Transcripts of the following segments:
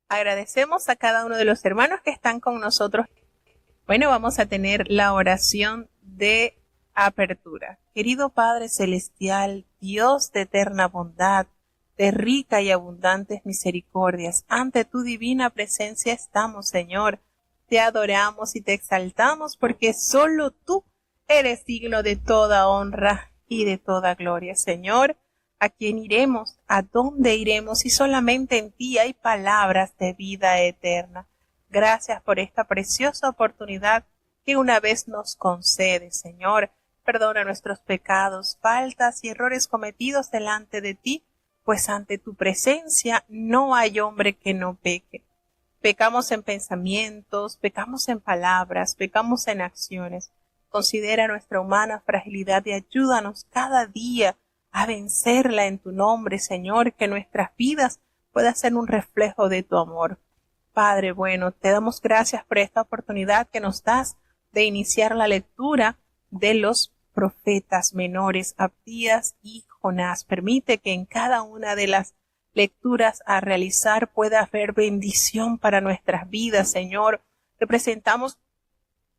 Agradecemos a cada uno de los hermanos que están con nosotros. Bueno, vamos a tener la oración de apertura. Querido Padre Celestial, Dios de eterna bondad, de rica y abundantes misericordias, ante tu divina presencia estamos, Señor. Te adoramos y te exaltamos porque solo tú eres digno de toda honra y de toda gloria, Señor. ¿A quién iremos? ¿A dónde iremos? Si solamente en ti hay palabras de vida eterna. Gracias por esta preciosa oportunidad que una vez nos concedes, Señor. Perdona nuestros pecados, faltas y errores cometidos delante de ti, pues ante tu presencia no hay hombre que no peque. Pecamos en pensamientos, pecamos en palabras, pecamos en acciones. Considera nuestra humana fragilidad y ayúdanos cada día a vencerla en tu nombre, Señor, que nuestras vidas puedan ser un reflejo de tu amor. Padre bueno, te damos gracias por esta oportunidad que nos das de iniciar la lectura de los profetas menores, Abdías y Jonás. Permite que en cada una de las lecturas a realizar pueda haber bendición para nuestras vidas, Señor. Representamos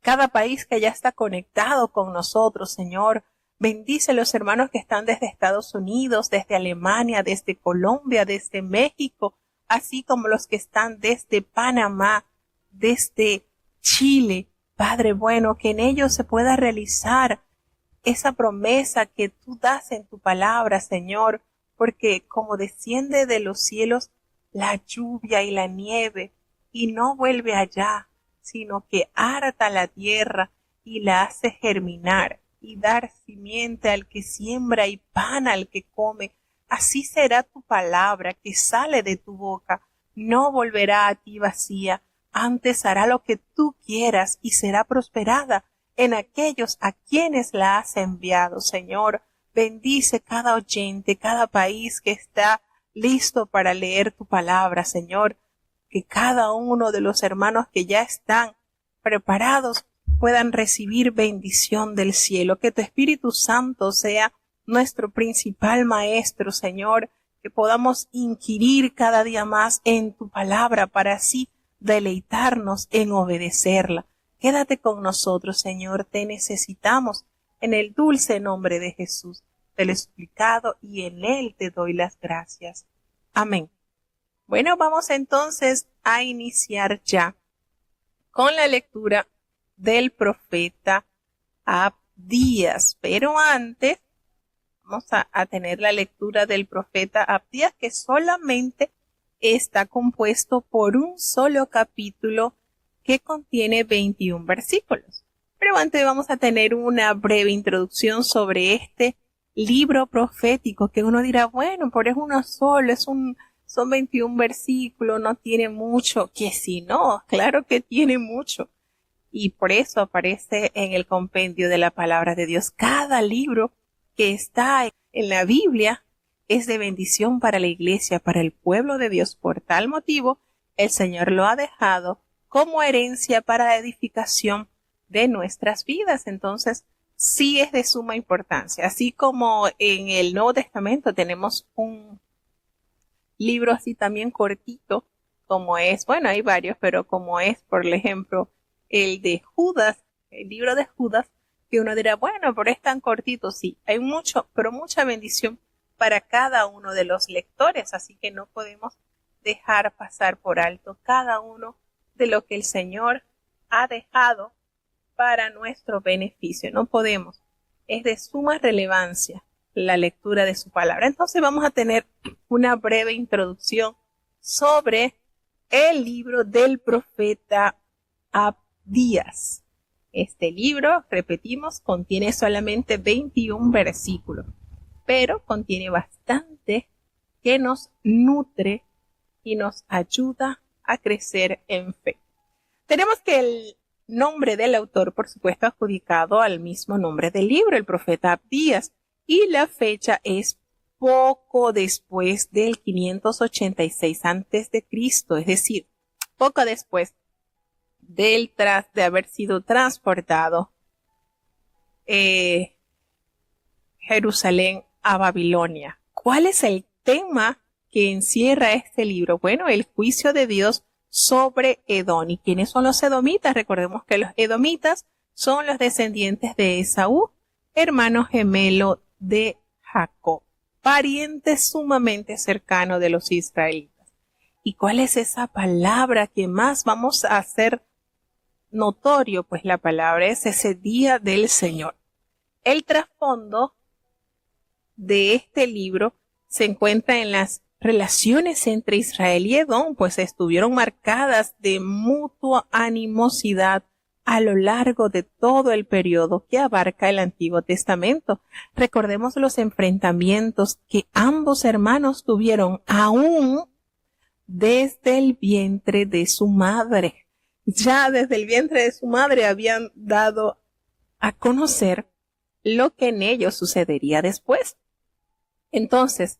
cada país que ya está conectado con nosotros, Señor. Bendice a los hermanos que están desde Estados Unidos, desde Alemania, desde Colombia, desde México, así como los que están desde Panamá, desde Chile. Padre bueno, que en ellos se pueda realizar esa promesa que tú das en tu palabra, Señor, porque como desciende de los cielos la lluvia y la nieve, y no vuelve allá, sino que harta la tierra y la hace germinar, y dar simiente al que siembra y pan al que come, así será tu palabra que sale de tu boca, no volverá a ti vacía, antes hará lo que tú quieras y será prosperada en aquellos a quienes la has enviado, Señor. Bendice cada oyente, cada país que está listo para leer tu palabra, Señor. Que cada uno de los hermanos que ya están preparados puedan recibir bendición del cielo. Que tu Espíritu Santo sea nuestro principal maestro, Señor. Que podamos inquirir cada día más en tu palabra para así deleitarnos en obedecerla. Quédate con nosotros, Señor, te necesitamos. En el dulce nombre de Jesús te lo he explicado y en él te doy las gracias. Amén. Bueno, vamos entonces a iniciar ya con la lectura del profeta Abdías. Pero antes vamos a tener la lectura del profeta Abdías, que solamente está compuesto por un solo capítulo que contiene 21 versículos. Pero antes vamos a tener una breve introducción sobre este libro profético, que uno dirá, bueno, pero es uno solo, son 21 versículos, no tiene mucho. Que si no, claro que tiene mucho. Y por eso aparece en el compendio de la palabra de Dios. Cada libro que está en la Biblia es de bendición para la iglesia, para el pueblo de Dios. Por tal motivo, el Señor lo ha dejado como herencia para la edificación de nuestras vidas. Entonces, sí es de suma importancia. Así como en el Nuevo Testamento tenemos un libro así también cortito, como es, bueno, hay varios, pero como es, por ejemplo, el de Judas, el libro de Judas, que uno dirá, bueno, pero es tan cortito. Sí, hay mucho, pero mucha bendición para cada uno de los lectores, así que no podemos dejar pasar por alto cada uno de lo que el Señor ha dejado para nuestro beneficio. No podemos. Es de suma relevancia la lectura de su palabra. Entonces vamos a tener una breve introducción sobre el libro del profeta Abdías. Este libro, repetimos, contiene solamente 21 versículos, pero contiene bastante que nos nutre y nos ayuda a crecer en fe. Tenemos que el nombre del autor, por supuesto, adjudicado al mismo nombre del libro, el profeta Abdías, y la fecha es poco después del 586 antes de Cristo, es decir, poco después de haber sido transportado Jerusalén a Babilonia. ¿Cuál es el tema que encierra este libro? Bueno, el juicio de Dios sobre Edom. ¿Y quiénes son los edomitas? Recordemos que los edomitas son los descendientes de Esaú, hermano gemelo de Jacob, pariente sumamente cercano de los israelitas. ¿Y cuál es esa palabra que más vamos a hacer notorio? Pues la palabra es ese día del Señor. El trasfondo de este libro se encuentra en las relaciones entre Israel y Edom, pues estuvieron marcadas de mutua animosidad a lo largo de todo el periodo que abarca el Antiguo Testamento. Recordemos los enfrentamientos que ambos hermanos tuvieron aún desde el vientre de su madre. Ya desde el vientre de su madre habían dado a conocer lo que en ellos sucedería después. Entonces,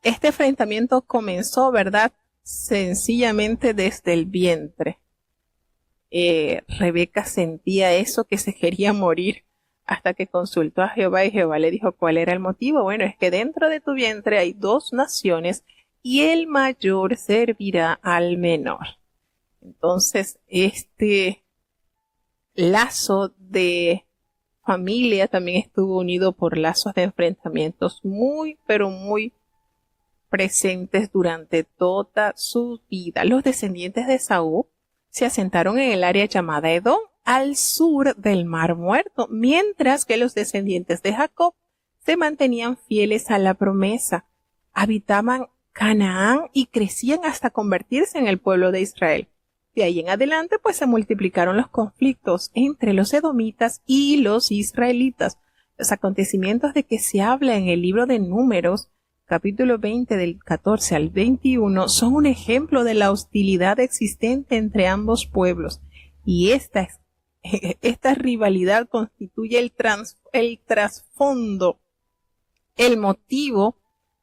este enfrentamiento comenzó, ¿verdad? Sencillamente desde el vientre. Rebeca sentía eso, que se quería morir, hasta que consultó a Jehová y Jehová le dijo cuál era el motivo. Bueno, es que dentro de tu vientre hay 2 naciones y el mayor servirá al menor. Entonces, este lazo de familia también estuvo unido por lazos de enfrentamientos muy, pero muy presentes durante toda su vida. Los descendientes de Saúl se asentaron en el área llamada Edom, al sur del Mar Muerto, mientras que los descendientes de Jacob se mantenían fieles a la promesa, habitaban Canaán y crecían hasta convertirse en el pueblo de Israel. De ahí en adelante, pues se multiplicaron los conflictos entre los edomitas y los israelitas. Los acontecimientos de que se habla en el libro de Números, capítulo 20 del 14 al 21, son un ejemplo de la hostilidad existente entre ambos pueblos. Y esta rivalidad constituye el trasfondo, el motivo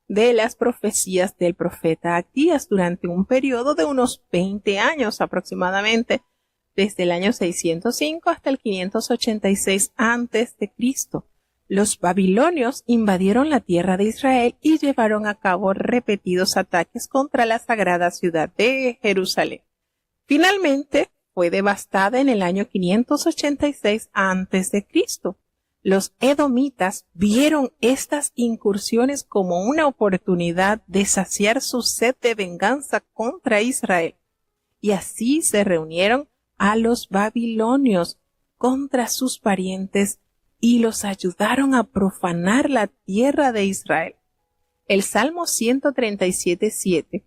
de las profecías del profeta Abdías durante un periodo de unos 20 años aproximadamente, desde el año 605 hasta el 586 a.C. Los babilonios invadieron la tierra de Israel y llevaron a cabo repetidos ataques contra la sagrada ciudad de Jerusalén. Finalmente, fue devastada en el año 586 a.C. Los edomitas vieron estas incursiones como una oportunidad de saciar su sed de venganza contra Israel, y así se reunieron a los babilonios contra sus parientes y los ayudaron a profanar la tierra de Israel. El Salmo 137:7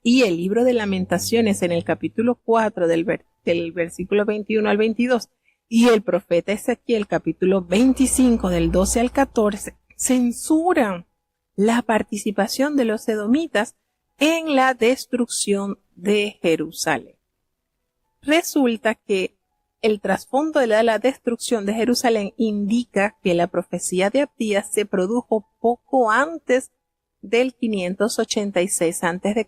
y el libro de Lamentaciones en el capítulo 4 del versículo 21 al 22 y el profeta Ezequiel capítulo 25 del 12 al 14 censuran la participación de los edomitas en la destrucción de Jerusalén. Resulta que el trasfondo de la destrucción de Jerusalén indica que la profecía de Abdías se produjo poco antes del 586 a.C.,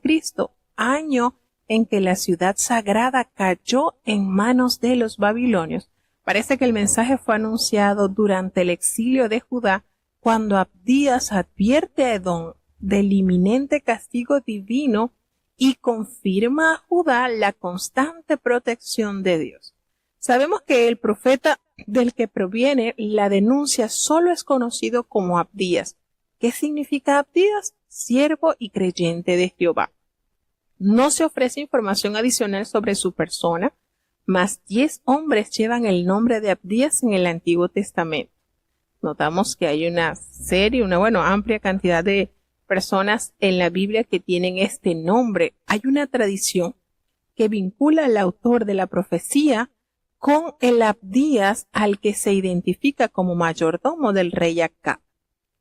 año en que la ciudad sagrada cayó en manos de los babilonios. Parece que el mensaje fue anunciado durante el exilio de Judá, cuando Abdías advierte a Edom del inminente castigo divino y confirma a Judá la constante protección de Dios. Sabemos que el profeta del que proviene la denuncia solo es conocido como Abdías. ¿Qué significa Abdías? Siervo y creyente de Jehová. No se ofrece información adicional sobre su persona, mas 10 hombres llevan el nombre de Abdías en el Antiguo Testamento. Notamos que hay una amplia cantidad de personas en la Biblia que tienen este nombre. Hay una tradición que vincula al autor de la profecía con el Abdías al que se identifica como mayordomo del rey Acab.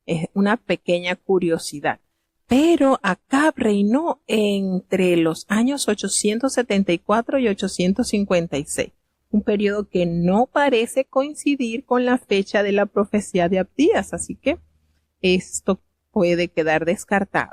Es una pequeña curiosidad. Pero Acab reinó entre los años 874 y 856, un periodo que no parece coincidir con la fecha de la profecía de Abdías, así que esto puede quedar descartado.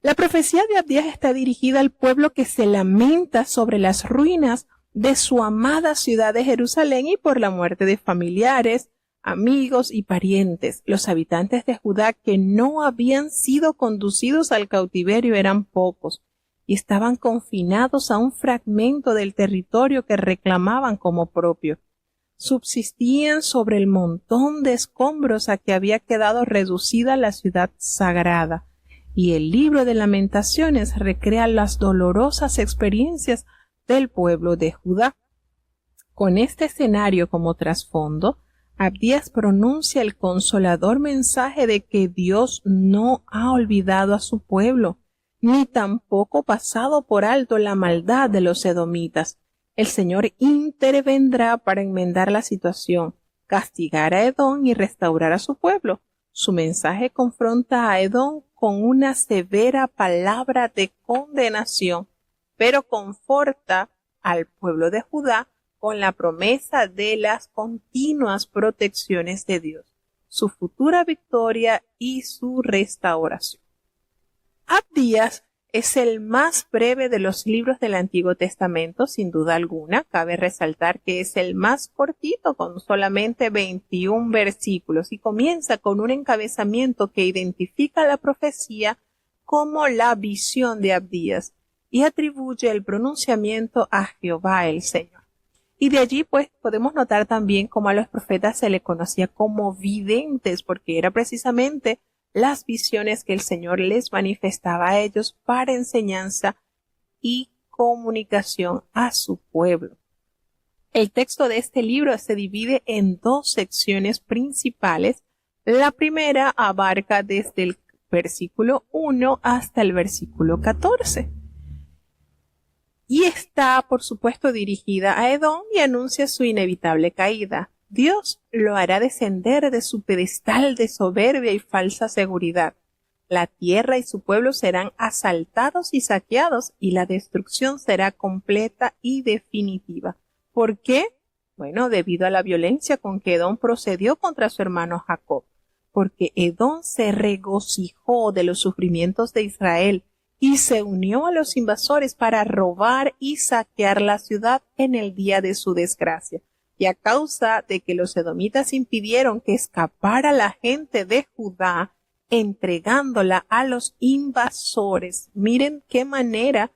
La profecía de Abdías está dirigida al pueblo que se lamenta sobre las ruinas de su amada ciudad de Jerusalén y por la muerte de familiares, amigos y parientes. Los habitantes de Judá que no habían sido conducidos al cautiverio eran pocos y estaban confinados a un fragmento del territorio que reclamaban como propio. Subsistían sobre el montón de escombros a que había quedado reducida la ciudad sagrada, y el libro de Lamentaciones recrea las dolorosas experiencias del pueblo de Judá. Con este escenario como trasfondo, Abdías pronuncia el consolador mensaje de que Dios no ha olvidado a su pueblo, ni tampoco pasado por alto la maldad de los edomitas. El Señor intervendrá para enmendar la situación, castigar a Edom y restaurar a su pueblo. Su mensaje confronta a Edom con una severa palabra de condenación, pero conforta al pueblo de Judá con la promesa de las continuas protecciones de Dios, su futura victoria y su restauración. Abdías es el más breve de los libros del Antiguo Testamento, sin duda alguna. Cabe resaltar que es el más cortito, con solamente 21 versículos, y comienza con un encabezamiento que identifica la profecía como la visión de Abdías y atribuye el pronunciamiento a Jehová el Señor. Y de allí pues podemos notar también cómo a los profetas se le conocía como videntes, porque era precisamente las visiones que el Señor les manifestaba a ellos para enseñanza y comunicación a su pueblo. El texto de este libro se divide en dos secciones principales. La primera abarca desde el versículo 1 hasta el versículo 14. Y está, por supuesto, dirigida a Edom y anuncia su inevitable caída. Dios lo hará descender de su pedestal de soberbia y falsa seguridad. La tierra y su pueblo serán asaltados y saqueados, y la destrucción será completa y definitiva. ¿Por qué? Bueno, debido a la violencia con que Edom procedió contra su hermano Jacob. Porque Edom se regocijó de los sufrimientos de Israel y se unió a los invasores para robar y saquear la ciudad en el día de su desgracia. Y a causa de que los edomitas impidieron que escapara la gente de Judá, entregándola a los invasores. Miren qué manera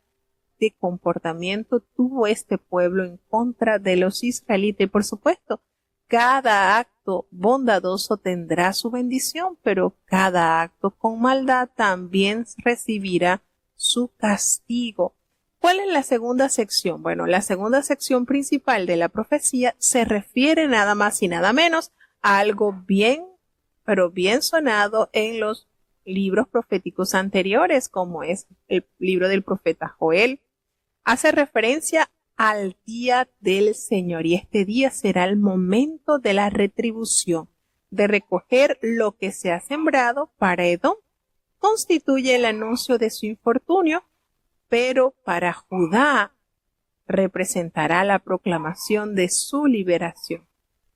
de comportamiento tuvo este pueblo en contra de los israelitas. Y por supuesto, cada acto bondadoso tendrá su bendición, pero cada acto con maldad también recibirá su castigo. ¿Cuál es la segunda sección? Bueno, la segunda sección principal de la profecía se refiere nada más y nada menos a algo bien, pero bien sonado en los libros proféticos anteriores, como es el libro del profeta Joel. Hace referencia al día del Señor, y este día será el momento de la retribución, de recoger lo que se ha sembrado para Edom. Constituye el anuncio de su infortunio, pero para Judá representará la proclamación de su liberación.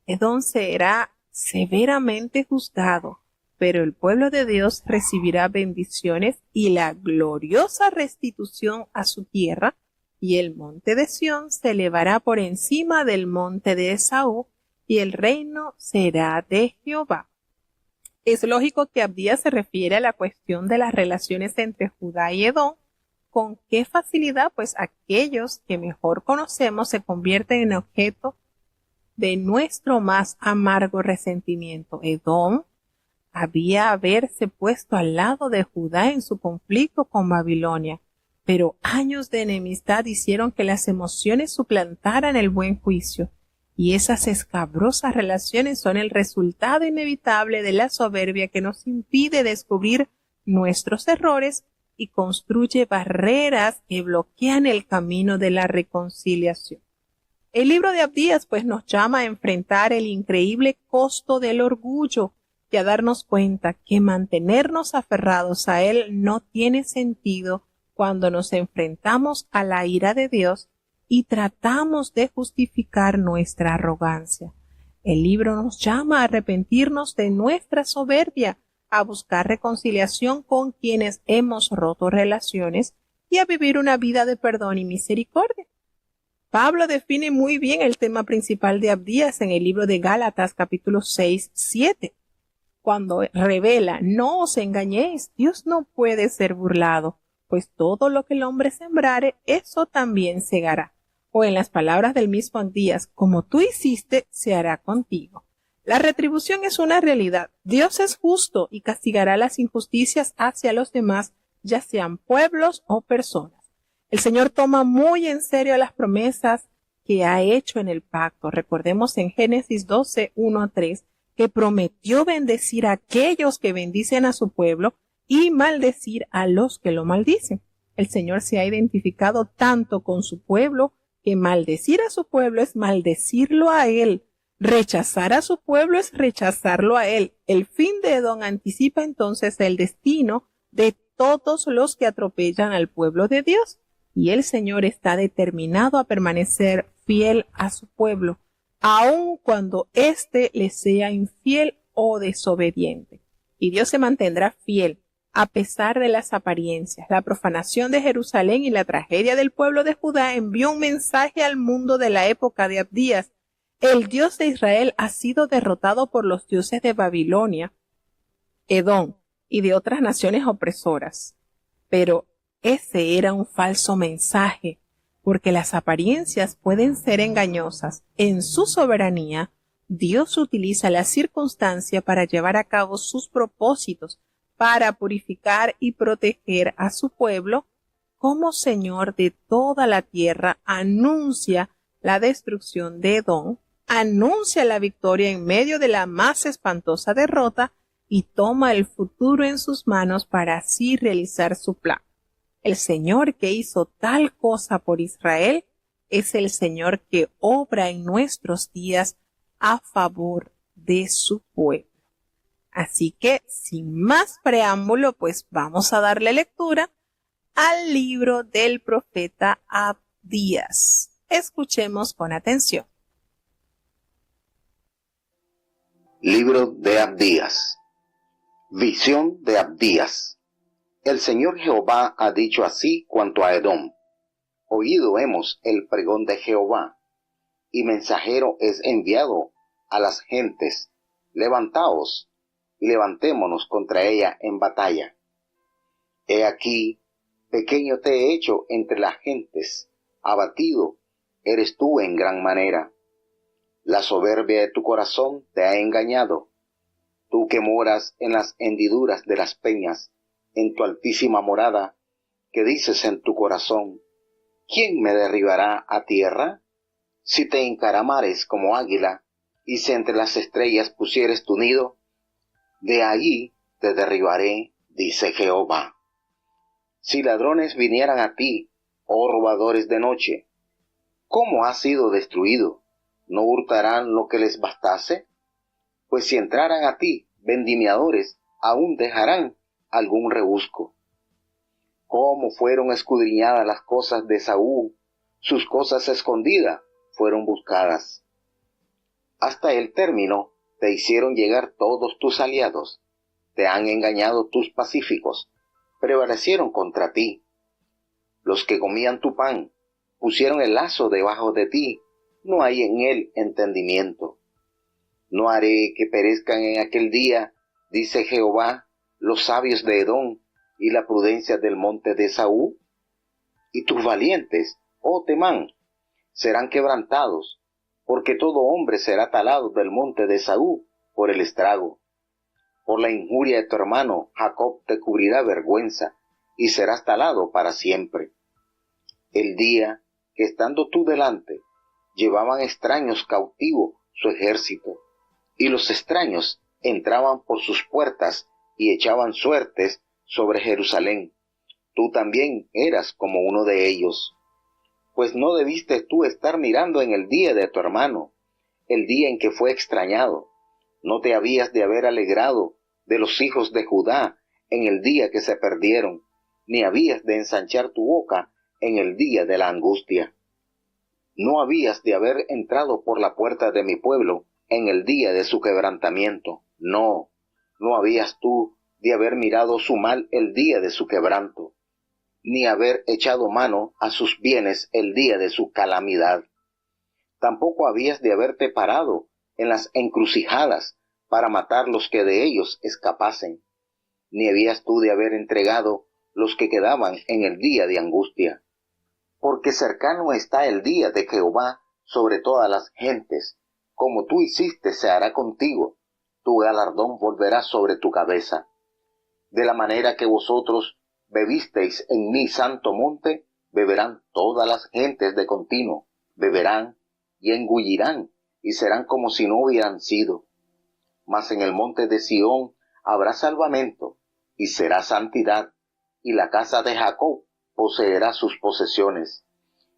Edom será severamente juzgado, pero el pueblo de Dios recibirá bendiciones y la gloriosa restitución a su tierra, y el monte de Sión se elevará por encima del monte de Esaú, y el reino será de Jehová. Es lógico que Abdías se refiere a la cuestión de las relaciones entre Judá y Edom. ¿Con qué facilidad? Pues aquellos que mejor conocemos se convierten en objeto de nuestro más amargo resentimiento. Edom había haberse puesto al lado de Judá en su conflicto con Babilonia, pero años de enemistad hicieron que las emociones suplantaran el buen juicio, y esas escabrosas relaciones son el resultado inevitable de la soberbia que nos impide descubrir nuestros errores y construye barreras que bloquean el camino de la reconciliación. El libro de Abdías pues nos llama a enfrentar el increíble costo del orgullo y a darnos cuenta que mantenernos aferrados a él no tiene sentido cuando nos enfrentamos a la ira de Dios y tratamos de justificar nuestra arrogancia. El libro nos llama a arrepentirnos de nuestra soberbia, a buscar reconciliación con quienes hemos roto relaciones y a vivir una vida de perdón y misericordia. Pablo define muy bien el tema principal de Abdías en el libro de Gálatas capítulo 6-7, cuando revela: no os engañéis, Dios no puede ser burlado, pues todo lo que el hombre sembrare, eso también segará. O en las palabras del mismo Abdías: como tú hiciste, se hará contigo. La retribución es una realidad. Dios es justo y castigará las injusticias hacia los demás, ya sean pueblos o personas. El Señor toma muy en serio las promesas que ha hecho en el pacto. Recordemos en Génesis 12:1-3 que prometió bendecir a aquellos que bendicen a su pueblo y maldecir a los que lo maldicen. El Señor se ha identificado tanto con su pueblo que maldecir a su pueblo es maldecirlo a Él. Rechazar a su pueblo es rechazarlo a Él. El fin de Edom anticipa entonces el destino de todos los que atropellan al pueblo de Dios. Y el Señor está determinado a permanecer fiel a su pueblo, aun cuando éste le sea infiel o desobediente. Y Dios se mantendrá fiel a pesar de las apariencias. La profanación de Jerusalén y la tragedia del pueblo de Judá envió un mensaje al mundo de la época de Abdías. El Dios de Israel ha sido derrotado por los dioses de Babilonia, Edom y de otras naciones opresoras. Pero ese era un falso mensaje, porque las apariencias pueden ser engañosas. En su soberanía, Dios utiliza la circunstancia para llevar a cabo sus propósitos, para purificar y proteger a su pueblo. Como Señor de toda la tierra, anuncia la destrucción de Edom, anuncia la victoria en medio de la más espantosa derrota y toma el futuro en sus manos para así realizar su plan. El Señor que hizo tal cosa por Israel es el Señor que obra en nuestros días a favor de su pueblo. Así que, sin más preámbulo, pues vamos a darle lectura al libro del profeta Abdías. Escuchemos con atención. Libro de Abdías. Visión de Abdías. El Señor Jehová ha dicho así cuanto a Edom: oído hemos el pregón de Jehová, y mensajero es enviado a las gentes. Levantaos, y levantémonos contra ella en batalla. He aquí, pequeño te he hecho entre las gentes, abatido eres tú en gran manera. La soberbia de tu corazón te ha engañado, tú que moras en las hendiduras de las peñas, en tu altísima morada, que dices en tu corazón: ¿quién me derribará a tierra? Si te encaramares como águila, y si entre las estrellas pusieres tu nido, de allí te derribaré, dice Jehová. Si ladrones vinieran a ti, oh robadores de noche, ¿cómo has sido destruido? ¿No hurtarán lo que les bastase? Pues si entraran a ti vendimiadores, aún dejarán algún rebusco. Cómo fueron escudriñadas las cosas de Saúl, sus cosas escondidas fueron buscadas. Hasta el término te hicieron llegar todos tus aliados, te han engañado tus pacíficos, prevalecieron contra ti. Los que comían tu pan pusieron el lazo debajo de ti, no hay en él entendimiento. No haré que perezcan en aquel día, dice Jehová, los sabios de Edom y la prudencia del monte de Saúl. Y tus valientes, oh Temán, serán quebrantados, porque todo hombre será talado del monte de Saúl por el estrago. Por la injuria de tu hermano Jacob te cubrirá vergüenza, y serás talado para siempre. El día que estando tú delante, llevaban extraños cautivos su ejército, y los extraños entraban por sus puertas y echaban suertes sobre Jerusalén. Tú también eras como uno de ellos. Pues no debiste tú estar mirando en el día de tu hermano, el día en que fue extrañado. No te habías de haber alegrado de los hijos de Judá en el día que se perdieron, ni habías de ensanchar tu boca en el día de la angustia. No habías de haber entrado por la puerta de mi pueblo en el día de su quebrantamiento. No habías tú de haber mirado su mal el día de su quebranto, ni haber echado mano a sus bienes el día de su calamidad. Tampoco habías de haberte parado en las encrucijadas para matar los que de ellos escapasen, ni habías tú de haber entregado los que quedaban en el día de angustia. Porque cercano está el día de Jehová sobre todas las gentes. Como tú hiciste se hará contigo, tu galardón volverá sobre tu cabeza. De la manera que vosotros bebisteis en mi santo monte, beberán todas las gentes de continuo, beberán y engullirán, y serán como si no hubieran sido. Mas en el monte de Sión habrá salvamento, y será santidad, y la casa de Jacob poseerá sus posesiones.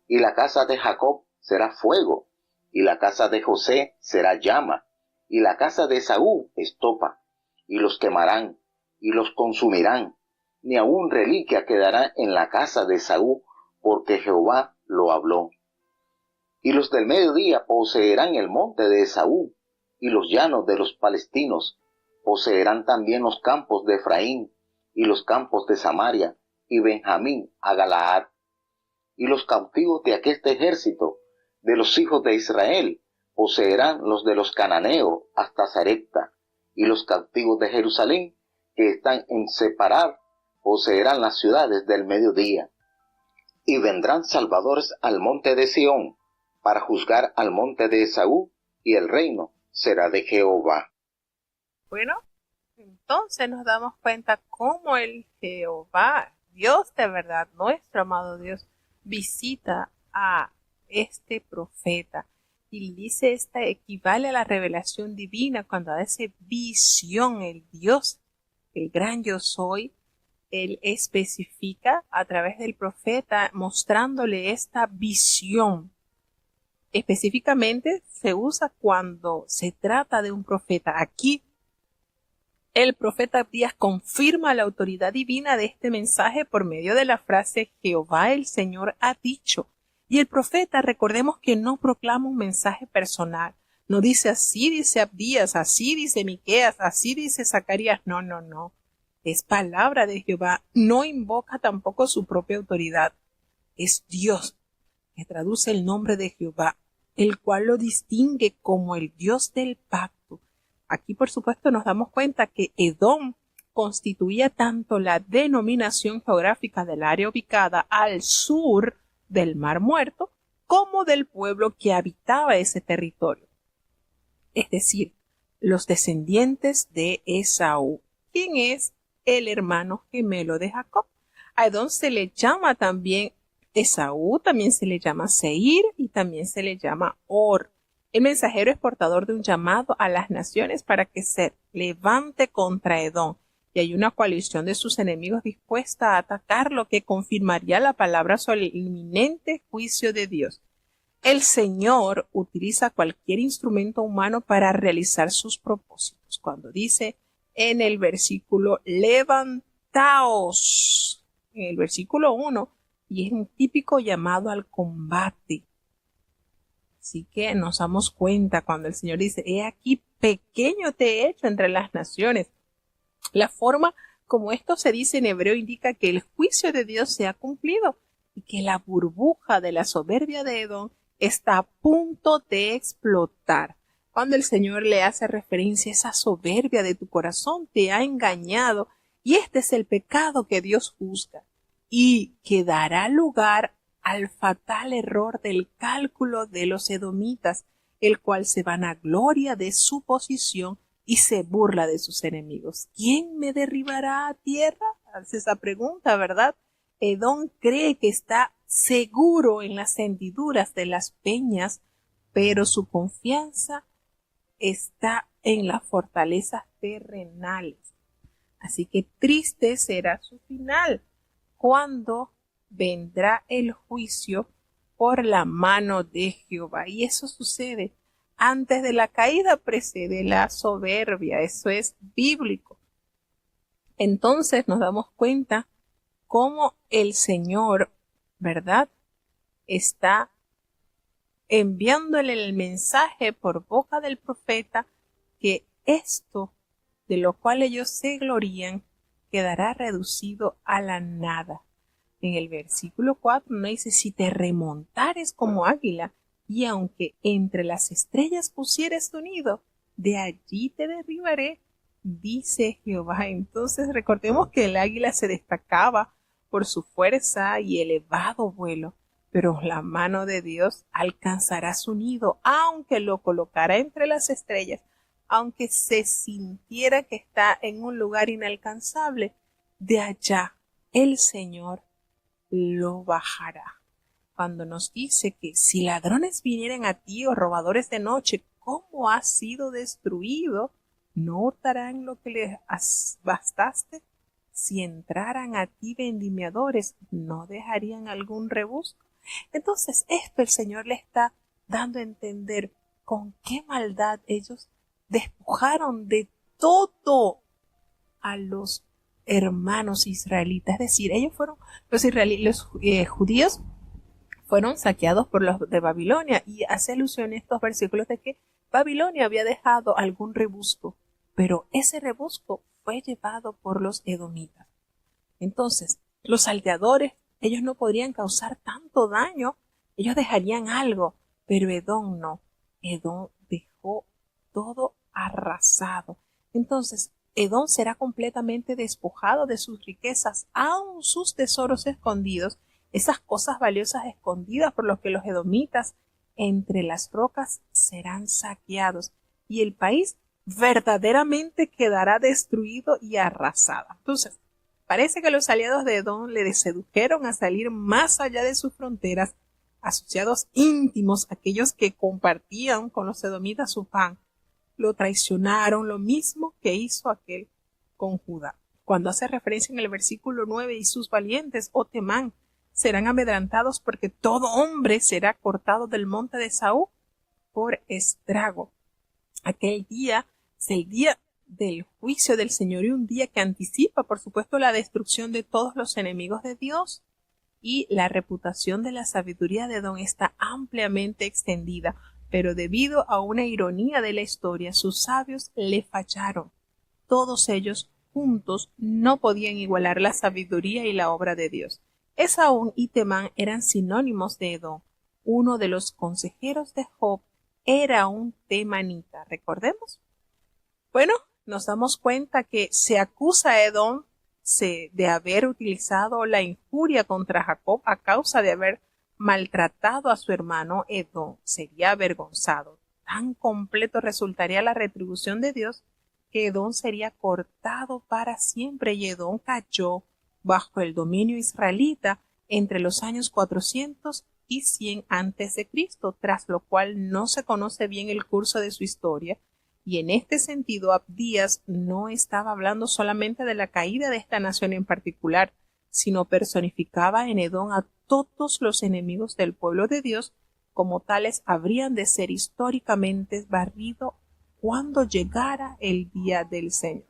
Y la casa de Jacob será fuego, y la casa de José será llama, y la casa de Esaú estopa, y los quemarán, y los consumirán, ni aun reliquia quedará en la casa de Esaú, porque Jehová lo habló. Y los del mediodía poseerán el monte de Esaú, y los llanos de los palestinos, poseerán también los campos de Efraín, y los campos de Samaria, y Benjamín a Galaad. Y los cautivos de aquel ejército, de los hijos de Israel, poseerán los de los cananeos hasta Sarepta, y los cautivos de Jerusalén, que están en Separar, poseerán las ciudades del mediodía. Y vendrán salvadores al monte de Sión, para juzgar al monte de Esaú, y el reino será de Jehová. Bueno, entonces nos damos cuenta cómo el Jehová, Dios de verdad, nuestro amado Dios, visita a este profeta y dice, esta equivale a la revelación divina cuando da esa visión, el Dios, el gran yo soy, él especifica a través del profeta mostrándole esta visión. Específicamente se usa cuando se trata de un profeta. Aquí el profeta Abdías confirma la autoridad divina de este mensaje por medio de la frase Jehová el Señor ha dicho. Y el profeta, recordemos que no proclama un mensaje personal. No dice así dice Abdías, así dice Miqueas, así dice Zacarías. No. Es palabra de Jehová. No invoca tampoco su propia autoridad. Es Dios que traduce el nombre de Jehová, el cual lo distingue como el Dios del pacto. Aquí, por supuesto, nos damos cuenta que Edom constituía tanto la denominación geográfica del área ubicada al sur del Mar Muerto como del pueblo que habitaba ese territorio, es decir, los descendientes de Esaú, quien es el hermano gemelo de Jacob. A Edom se le llama también Esaú, también se le llama Seir y también se le llama Or. El mensajero es portador de un llamado a las naciones para que se levante contra Edom, y hay una coalición de sus enemigos dispuesta a atacar, lo que confirmaría la palabra sobre el inminente juicio de Dios. El Señor utiliza cualquier instrumento humano para realizar sus propósitos. Cuando dice en el versículo levantaos, en el versículo 1, y es un típico llamado al combate. Así que nos damos cuenta cuando el Señor dice, he aquí pequeño te he hecho entre las naciones. La forma como esto se dice en hebreo indica que el juicio de Dios se ha cumplido y que la burbuja de la soberbia de Edom está a punto de explotar. Cuando el Señor le hace referencia a esa soberbia de tu corazón, te ha engañado, y este es el pecado que Dios juzga y que dará lugar al fatal error del cálculo de los edomitas, el cual se vanagloria de su posición y se burla de sus enemigos. ¿Quién me derribará a tierra? Hace esa pregunta, ¿verdad? Edom cree que está seguro en las hendiduras de las peñas, pero su confianza está en las fortalezas terrenales. Así que triste será su final cuando vendrá el juicio por la mano de Jehová. Y eso sucede antes de la caída, precede la soberbia. Eso es bíblico. Entonces nos damos cuenta cómo el Señor, ¿verdad?, está enviándole el mensaje por boca del profeta que esto de lo cual ellos se glorían quedará reducido a la nada. En el versículo 4 no dice, si te remontares como águila y aunque entre las estrellas pusieres tu nido, de allí te derribaré, dice Jehová. Entonces recordemos que el águila se destacaba por su fuerza y elevado vuelo, pero la mano de Dios alcanzará su nido, aunque lo colocara entre las estrellas, aunque se sintiera que está en un lugar inalcanzable, de allá el Señor lo bajará. Cuando nos dice que si ladrones vinieran a ti o robadores de noche, ¿cómo has sido destruido? ¿No hurtarán lo que les bastaste? Si entraran a ti vendimiadores, ¿no dejarían algún rebusco? Entonces esto el Señor le está dando a entender con qué maldad ellos despojaron de todo a los hermanos israelitas. Es decir, ellos fueron, los judíos fueron saqueados por los de Babilonia, y hace alusión a estos versículos de que Babilonia había dejado algún rebusco, pero ese rebusco fue llevado por los edomitas. Entonces, los salteadores, ellos no podrían causar tanto daño, ellos dejarían algo, pero Edom no. Edom dejó todo arrasado. Entonces, Edom será completamente despojado de sus riquezas, aun sus tesoros escondidos, esas cosas valiosas escondidas por los que los edomitas entre las rocas serán saqueados, y el país verdaderamente quedará destruido y arrasado. Entonces, parece que los aliados de Edom le sedujeron a salir más allá de sus fronteras, asociados íntimos, aquellos que compartían con los edomitas su pan, lo traicionaron, lo mismo que hizo aquel con Judá. Cuando hace referencia en el versículo 9, y sus valientes, oh Temán, serán amedrentados porque todo hombre será cortado del monte de Saúl por estrago. Aquel día es el día del juicio del Señor, y un día que anticipa, por supuesto, la destrucción de todos los enemigos de Dios. Y la reputación de la sabiduría de Edom está ampliamente extendida, pero debido a una ironía de la historia, sus sabios le fallaron. Todos ellos juntos no podían igualar la sabiduría y la obra de Dios. Esaú y Temán eran sinónimos de Edom. Uno de los consejeros de Job era un temanita, ¿recordemos? Bueno, nos damos cuenta que se acusa a Edom de haber utilizado la injuria contra Jacob a causa de haber maltratado a su hermano. Edom sería avergonzado. Tan completo resultaría la retribución de Dios que Edom sería cortado para siempre, y Edom cayó bajo el dominio israelita entre los años 400 y 100 a.C., tras lo cual no se conoce bien el curso de su historia. Y en este sentido, Abdías no estaba hablando solamente de la caída de esta nación en particular, sino personificaba en Edom a todos los enemigos del pueblo de Dios. Como tales habrían de ser históricamente barridos cuando llegara el día del Señor.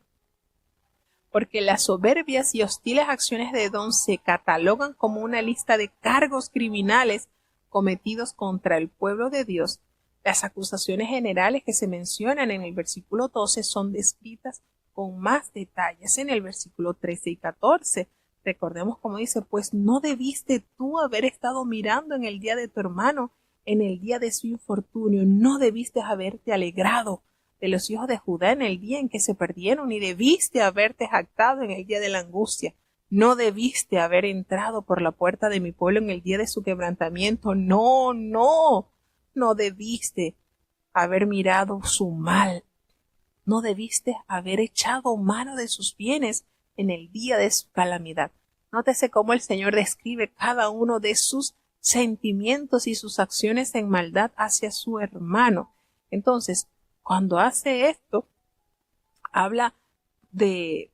Porque las soberbias y hostiles acciones de Edom se catalogan como una lista de cargos criminales cometidos contra el pueblo de Dios. Las acusaciones generales que se mencionan en el versículo 12 son descritas con más detalles en el versículo 13 y 14. Recordemos como dice, pues no debiste tú haber estado mirando en el día de tu hermano, en el día de su infortunio, no debiste haberte alegrado de los hijos de Judá en el día en que se perdieron, ni debiste haberte jactado en el día de la angustia, no debiste haber entrado por la puerta de mi pueblo en el día de su quebrantamiento, no debiste haber mirado su mal, no debiste haber echado mano de sus bienes en el día de su calamidad. Nótese cómo el Señor describe cada uno de sus sentimientos y sus acciones en maldad hacia su hermano. Entonces, cuando hace esto, habla de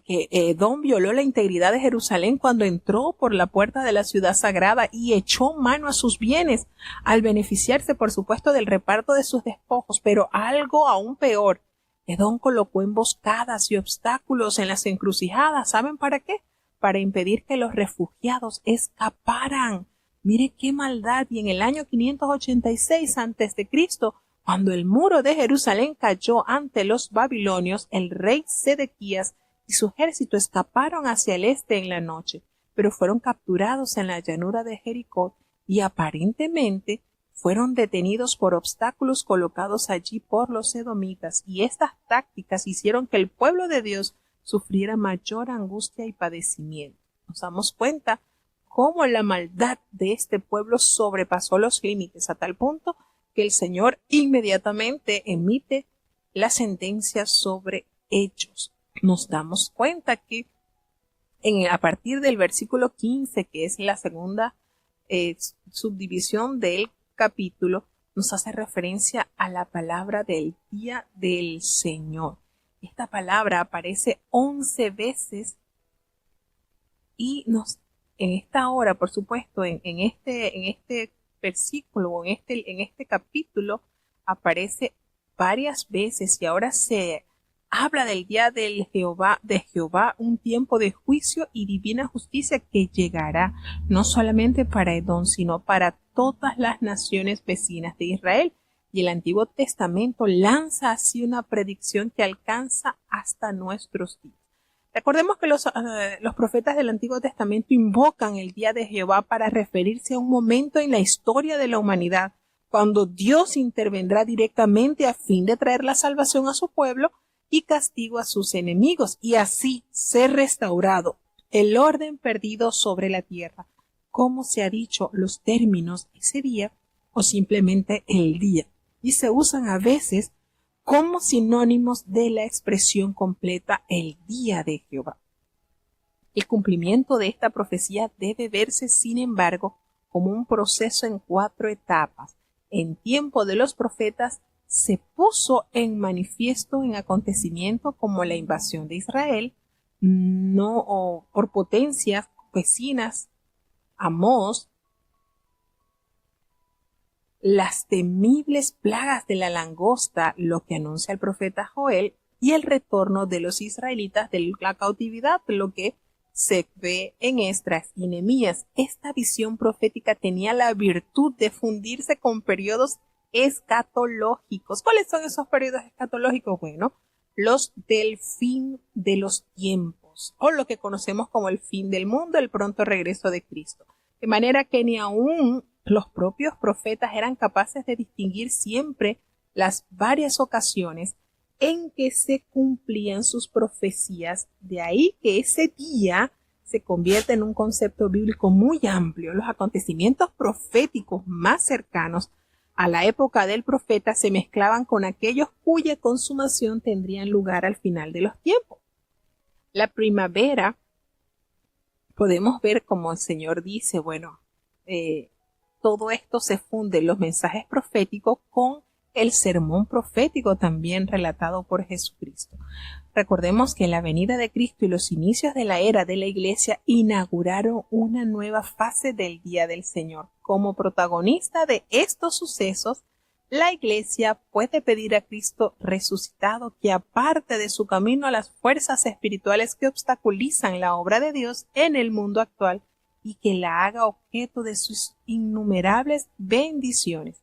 que Edom violó la integridad de Jerusalén cuando entró por la puerta de la ciudad sagrada y echó mano a sus bienes, al beneficiarse, por supuesto, del reparto de sus despojos. Pero algo aún peor, Edom colocó emboscadas y obstáculos en las encrucijadas. ¿Saben para qué? Para impedir que los refugiados escaparan. Mire qué maldad. Y en el año 586 a.C., cuando el muro de Jerusalén cayó ante los babilonios, el rey Sedequías y su ejército escaparon hacia el este en la noche, pero fueron capturados en la llanura de Jericó y aparentemente fueron detenidos por obstáculos colocados allí por los edomitas, y estas tácticas hicieron que el pueblo de Dios sufriera mayor angustia y padecimiento. Nos damos cuenta cómo la maldad de este pueblo sobrepasó los límites a tal punto que el Señor inmediatamente emite la sentencia sobre ellos. Nos damos cuenta que a partir del versículo 15, que es la segunda subdivisión del capítulo, nos hace referencia a la palabra del día del Señor. Esta palabra aparece 11 veces y en esta hora, por supuesto, en este versículo o en este capítulo aparece varias veces, y ahora se habla del día de Jehová, un tiempo de juicio y divina justicia que llegará no solamente para Edom, sino para todas las naciones vecinas de Israel. Y el Antiguo Testamento lanza así una predicción que alcanza hasta nuestros días. Recordemos que los profetas del Antiguo Testamento invocan el día de Jehová para referirse a un momento en la historia de la humanidad, cuando Dios intervendrá directamente a fin de traer la salvación a su pueblo y castigo a sus enemigos, y así ser restaurado el orden perdido sobre la tierra, como se ha dicho los términos ese día o simplemente el día, y se usan a veces como sinónimos de la expresión completa el día de Jehová. El cumplimiento de esta profecía debe verse, sin embargo, como un proceso en 4 etapas. En tiempo de los profetas se puso en manifiesto en acontecimientos como la invasión de Israel, por potencias vecinas, Amós, las temibles plagas de la langosta, lo que anuncia el profeta Joel, y el retorno de los israelitas de la cautividad, lo que se ve en Esdras y Nehemías. Esta visión profética tenía la virtud de fundirse con periodos escatológicos. ¿Cuáles son esos periodos escatológicos? Bueno, los del fin de los tiempos, o lo que conocemos como el fin del mundo, el pronto regreso de Cristo. De manera que ni aún los propios profetas eran capaces de distinguir siempre las varias ocasiones en que se cumplían sus profecías. De ahí que ese día se convierte en un concepto bíblico muy amplio. Los acontecimientos proféticos más cercanos a la época del profeta se mezclaban con aquellos cuya consumación tendrían lugar al final de los tiempos. La primavera, podemos ver como el Señor dice, todo esto se funde, los mensajes proféticos, con el sermón profético también relatado por Jesucristo. Recordemos que la venida de Cristo y los inicios de la era de la Iglesia inauguraron una nueva fase del día del Señor. Como protagonista de estos sucesos, la Iglesia puede pedir a Cristo resucitado que aparte de su camino a las fuerzas espirituales que obstaculizan la obra de Dios en el mundo actual y que la haga objeto de sus innumerables bendiciones.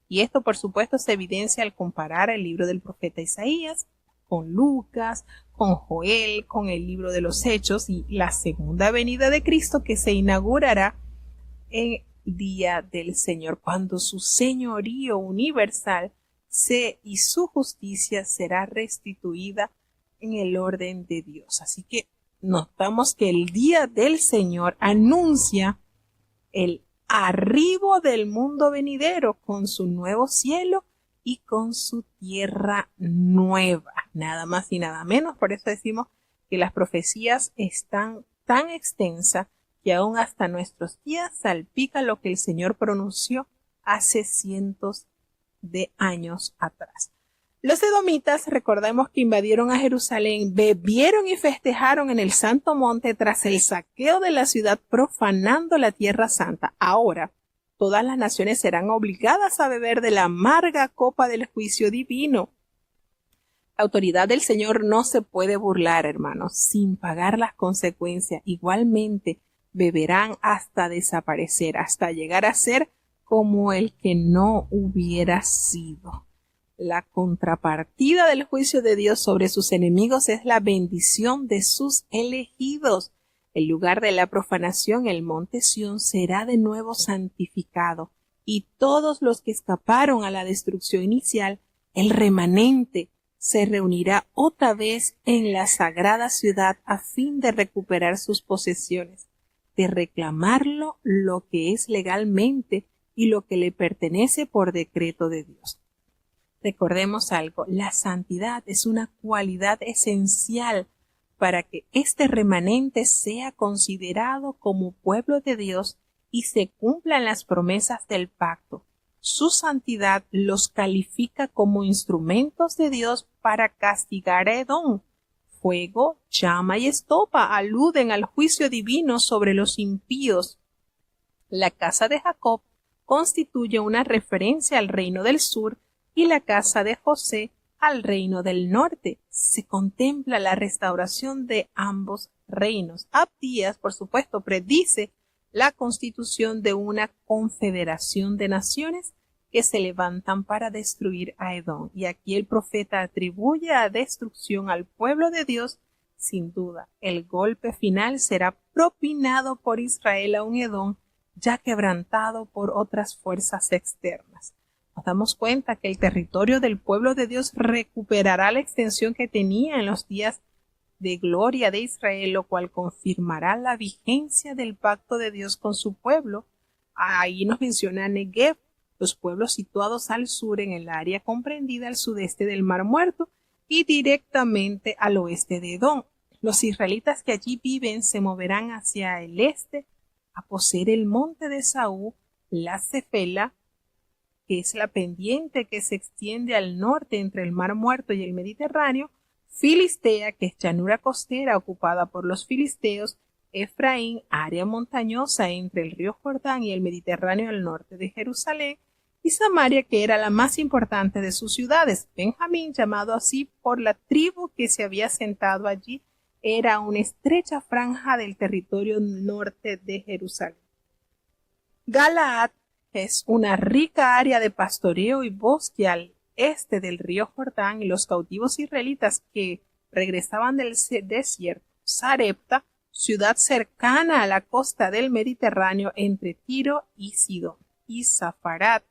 Y esto, por supuesto, se evidencia al comparar el libro del profeta Isaías con Lucas, con Joel, con el libro de los Hechos y la segunda venida de Cristo, que se inaugurará en el día del Señor, cuando su señorío universal y su justicia será restituida en el orden de Dios. Así que notamos que el día del Señor anuncia el arribo del mundo venidero con su nuevo cielo y con su tierra nueva, nada más y nada menos. Por eso decimos que las profecías están tan extensas que aún hasta nuestros días salpica lo que el Señor pronunció hace cientos de años atrás. Los edomitas, recordemos que invadieron a Jerusalén, bebieron y festejaron en el Santo Monte tras el saqueo de la ciudad, profanando la tierra santa. Ahora, todas las naciones serán obligadas a beber de la amarga copa del juicio divino. La autoridad del Señor no se puede burlar, hermanos, sin pagar las consecuencias. Igualmente, beberán hasta desaparecer, hasta llegar a ser como el que no hubiera sido. La contrapartida del juicio de Dios sobre sus enemigos es la bendición de sus elegidos. El lugar de la profanación, el monte Sión, será de nuevo santificado y todos los que escaparon a la destrucción inicial, el remanente, se reunirá otra vez en la sagrada ciudad a fin de recuperar sus posesiones, de reclamarlo lo que es legalmente y lo que le pertenece por decreto de Dios. Recordemos algo, la santidad es una cualidad esencial para que este remanente sea considerado como pueblo de Dios y se cumplan las promesas del pacto. Su santidad los califica como instrumentos de Dios para castigar a Edom. Fuego, llama y estopa aluden al juicio divino sobre los impíos. La casa de Jacob constituye una referencia al reino del sur y la casa de José al reino del norte. Se contempla la restauración de ambos reinos. Abdías, por supuesto, predice la constitución de una confederación de naciones que se levantan para destruir a Edom. Y aquí el profeta atribuye a destrucción al pueblo de Dios. Sin duda, el golpe final será propinado por Israel a un Edom ya quebrantado por otras fuerzas externas. Nos damos cuenta que el territorio del pueblo de Dios recuperará la extensión que tenía en los días de gloria de Israel, lo cual confirmará la vigencia del pacto de Dios con su pueblo. Ahí nos menciona Negev, los pueblos situados al sur en el área comprendida al sudeste del Mar Muerto y directamente al oeste de Edom. Los israelitas que allí viven se moverán hacia el este a poseer el monte de Saúl, la Cefela, que es la pendiente que se extiende al norte entre el Mar Muerto y el Mediterráneo, Filistea, que es llanura costera ocupada por los filisteos, Efraín, área montañosa entre el río Jordán y el Mediterráneo al norte de Jerusalén, y Samaria, que era la más importante de sus ciudades. Benjamín, llamado así por la tribu que se había asentado allí, era una estrecha franja del territorio norte de Jerusalén. Galaad, que es una rica área de pastoreo y bosque al este del río Jordán, y los cautivos israelitas que regresaban del desierto. Sarepta, ciudad cercana a la costa del Mediterráneo entre Tiro y Sidón. Y Safarat,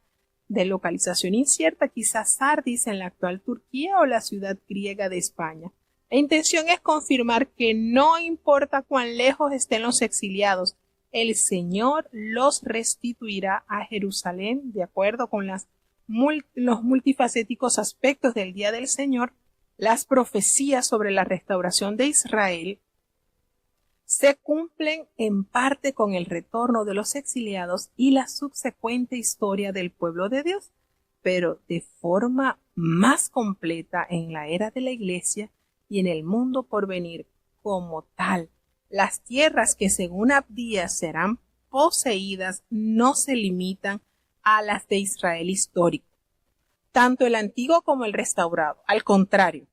de localización incierta, quizás Sardis en la actual Turquía o la ciudad griega de España. La intención es confirmar que no importa cuán lejos estén los exiliados, el Señor los restituirá a Jerusalén de acuerdo con los multifacéticos aspectos del día del Señor. Las profecías sobre la restauración de Israel se cumplen en parte con el retorno de los exiliados y la subsecuente historia del pueblo de Dios, pero de forma más completa en la era de la Iglesia y en el mundo por venir. Como tal, las tierras que según Abdías serán poseídas no se limitan a las de Israel histórico, tanto el antiguo como el restaurado. Al contrario,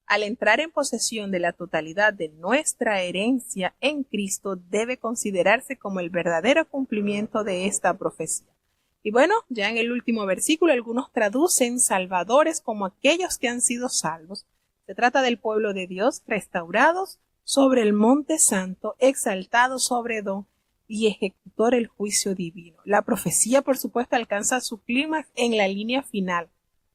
al entrar en posesión de la totalidad de nuestra herencia en Cristo, debe considerarse como el verdadero cumplimiento de esta profecía. Y bueno, ya en el último versículo, algunos traducen salvadores como aquellos que han sido salvos. Se trata del pueblo de Dios restaurados sobre el monte santo, exaltado sobre Edom y ejecutor el juicio divino. La profecía, por supuesto, alcanza su clímax en la línea final.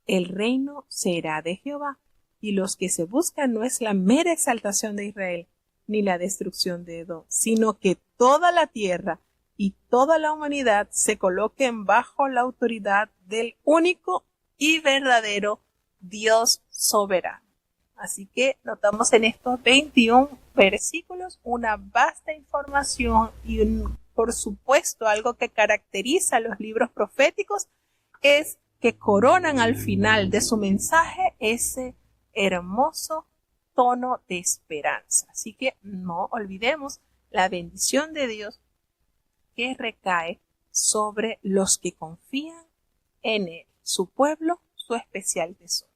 El reino será de Jehová. Y los que se buscan no es la mera exaltación de Israel, ni la destrucción de Edom, sino que toda la tierra y toda la humanidad se coloquen bajo la autoridad del único y verdadero Dios soberano. Así que notamos en estos 21 versículos una vasta información y por supuesto algo que caracteriza a los libros proféticos es que coronan al final de su mensaje ese hermoso tono de esperanza. Así que no olvidemos la bendición de Dios que recae sobre los que confían en Él, su pueblo, su especial tesoro.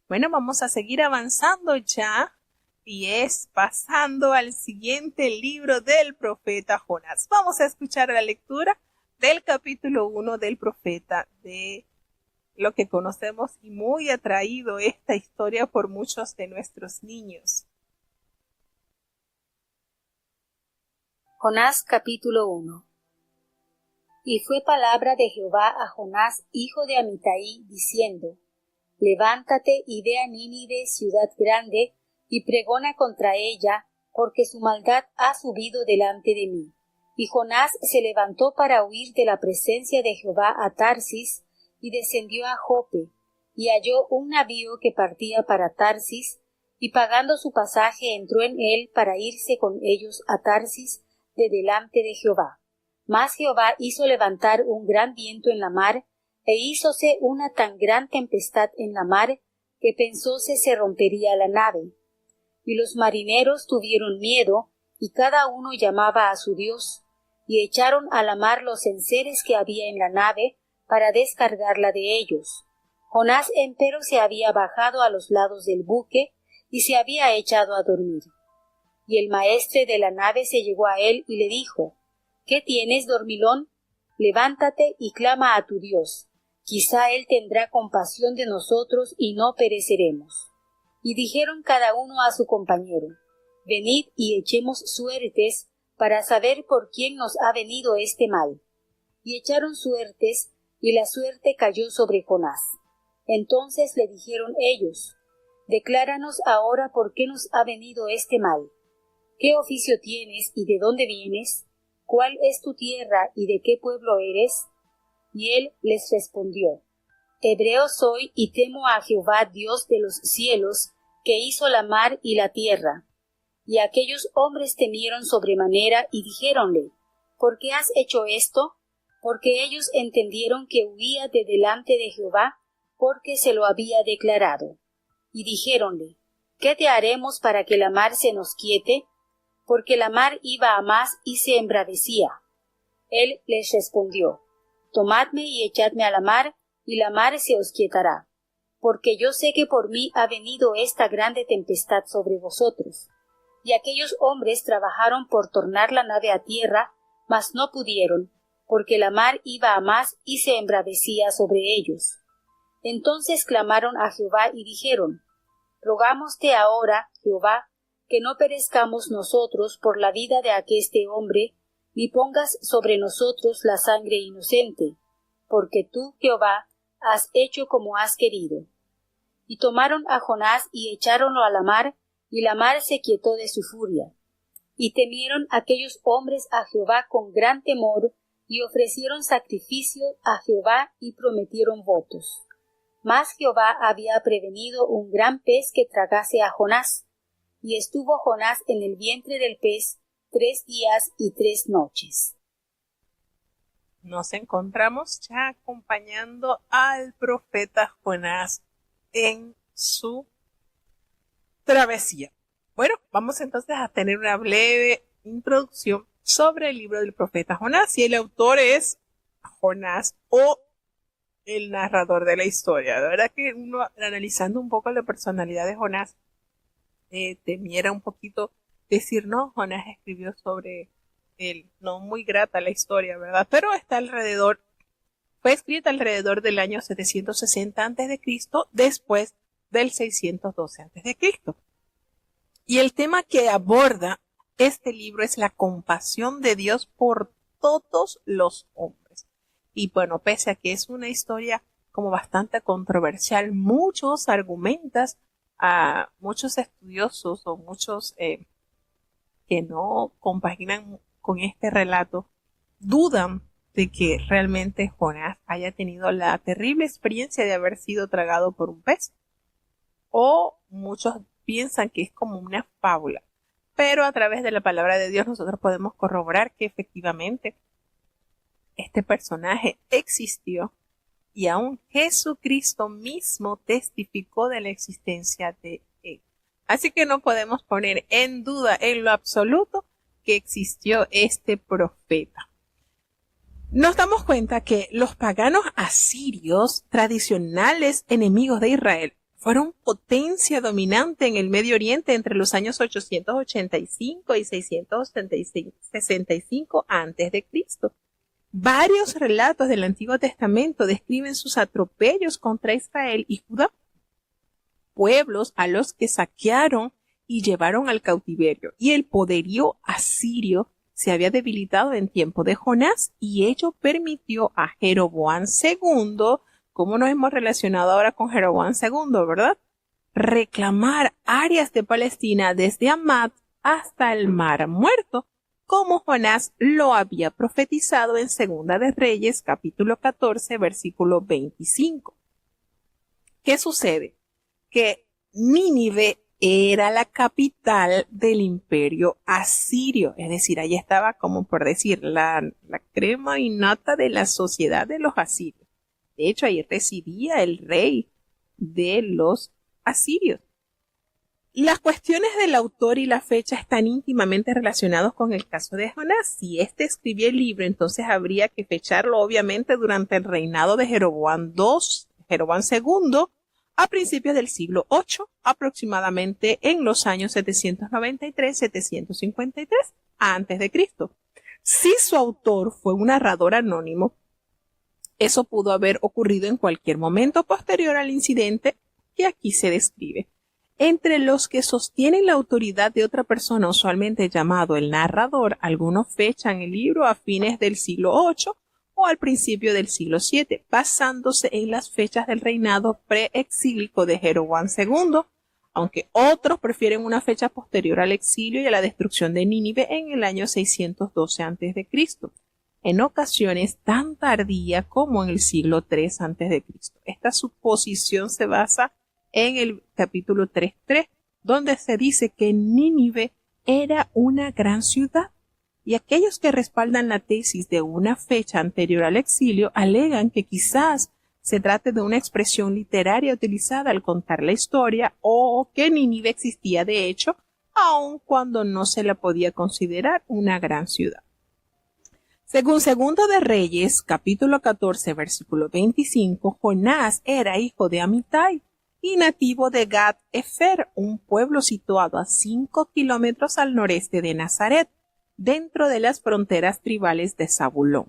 Bueno, vamos a seguir avanzando ya y es pasando al siguiente libro del profeta Jonás. Vamos a escuchar la lectura del capítulo 1 del profeta, de lo que conocemos y muy atraído esta historia por muchos de nuestros niños. Jonás capítulo 1. Y fue palabra de Jehová a Jonás, hijo de Amitai, diciendo: Levántate y ve a Nínive, ciudad grande, y pregona contra ella, porque su maldad ha subido delante de mí. Y Jonás se levantó para huir de la presencia de Jehová a Tarsis, y descendió a Jope, y halló un navío que partía para Tarsis, y pagando su pasaje entró en él para irse con ellos a Tarsis de delante de Jehová. Mas Jehová hizo levantar un gran viento en la mar, e hízose una tan gran tempestad en la mar, que pensóse se rompería la nave. Y los marineros tuvieron miedo, y cada uno llamaba a su Dios, y echaron a la mar los enseres que había en la nave, para descargarla de ellos. Jonás empero se había bajado a los lados del buque, y se había echado a dormir. Y el maestre de la nave se llegó a él y le dijo: ¿Qué tienes, dormilón? Levántate y clama a tu Dios. Quizá él tendrá compasión de nosotros y no pereceremos. Y dijeron cada uno a su compañero: Venid y echemos suertes para saber por quién nos ha venido este mal. Y echaron suertes, y la suerte cayó sobre Jonás. Entonces le dijeron ellos: Decláranos ahora por qué nos ha venido este mal. ¿Qué oficio tienes y de dónde vienes? ¿Cuál es tu tierra y de qué pueblo eres? Y él les respondió: Hebreo soy y temo a Jehová Dios de los cielos, que hizo la mar y la tierra. Y aquellos hombres temieron sobremanera y dijéronle: ¿Por qué has hecho esto? Porque ellos entendieron que huía de delante de Jehová, porque se lo había declarado. Y dijéronle: ¿Qué te haremos para que la mar se nos quiete? Porque la mar iba a más y se embravecía. Él les respondió: Tomadme y echadme a la mar, y la mar se os quietará. Porque yo sé que por mí ha venido esta grande tempestad sobre vosotros. Y aquellos hombres trabajaron por tornar la nave a tierra, mas no pudieron, porque la mar iba a más y se embravecía sobre ellos. Entonces clamaron a Jehová y dijeron: Rogámoste ahora, Jehová, que no perezcamos nosotros por la vida de aqueste hombre, ni pongas sobre nosotros la sangre inocente, porque tú, Jehová, has hecho como has querido. Y tomaron a Jonás y echáronlo a la mar, y la mar se quietó de su furia. Y temieron aquellos hombres a Jehová con gran temor, y ofrecieron sacrificio a Jehová y prometieron votos. Mas Jehová había prevenido un gran pez que tragase a Jonás, y estuvo Jonás en el vientre del pez 3 días y 3 noches. Nos encontramos ya acompañando al profeta Jonás en su travesía. Bueno, vamos entonces a tener una breve introducción sobre el libro del profeta Jonás, y el autor es Jonás, o el narrador de la historia. De verdad que uno, analizando un poco la personalidad de Jonás, temiera un poquito decir, no, Jonás escribió sobre él. No, muy grata la historia, ¿verdad? Pero está alrededor, fue escrita alrededor del año 760 a.C., después del 612 a.C. Y el tema que aborda este libro es la compasión de Dios por todos los hombres. Y bueno, pese a que es una historia como bastante controversial, muchos argumentas, a muchos estudiosos o muchos que no compaginan con este relato, dudan de que realmente Jonás haya tenido la terrible experiencia de haber sido tragado por un pez. O muchos piensan que es como una fábula. Pero a través de la palabra de Dios nosotros podemos corroborar que efectivamente este personaje existió, y aún Jesucristo mismo testificó de la existencia de él. Así que no podemos poner en duda en lo absoluto que existió este profeta. Nos damos cuenta que los paganos asirios, tradicionales enemigos de Israel, fueron potencia dominante en el Medio Oriente entre los años 885 y 665 a.C. Varios relatos del Antiguo Testamento describen sus atropellos contra Israel y Judá, pueblos a los que saquearon y llevaron al cautiverio, y el poderío asirio se había debilitado en tiempo de Jonás y ello permitió a Jeroboam II, como nos hemos relacionado ahora con Jeroboam II, ¿verdad?, reclamar áreas de Palestina desde Hamat hasta el Mar Muerto, como Jonás lo había profetizado en Segunda de Reyes, capítulo 14, versículo 25. ¿Qué sucede? Que Nínive era la capital del imperio asirio, es decir, ahí estaba, como por decir, la crema y nata de la sociedad de los asirios. De hecho, ahí residía el rey de los asirios. Las cuestiones del autor y la fecha están íntimamente relacionados con el caso de Jonás. Si éste escribió el libro, entonces habría que fecharlo obviamente durante el reinado de Jeroboam II, a principios del siglo VIII, aproximadamente en los años 793-753 a.C. Si su autor fue un narrador anónimo, eso pudo haber ocurrido en cualquier momento posterior al incidente que aquí se describe. Entre los que sostienen la autoridad de otra persona, usualmente llamado el narrador, algunos fechan el libro a fines del siglo VIII o al principio del siglo VII, basándose en las fechas del reinado preexílico de Jeroboam II, aunque otros prefieren una fecha posterior al exilio y a la destrucción de Nínive en el año 612 a.C., en ocasiones tan tardía como en el siglo III a.C. Esta suposición se basa en el capítulo 3.3, donde se dice que Nínive era una gran ciudad, y aquellos que respaldan la tesis de una fecha anterior al exilio alegan que quizás se trate de una expresión literaria utilizada al contar la historia o que Nínive existía de hecho, aun cuando no se la podía considerar una gran ciudad. Según Segundo de Reyes, capítulo 14, versículo 25, Jonás era hijo de Amitai y nativo de Gat Efer, un pueblo situado a 5 kilómetros al noreste de Nazaret, dentro de las fronteras tribales de Zabulón.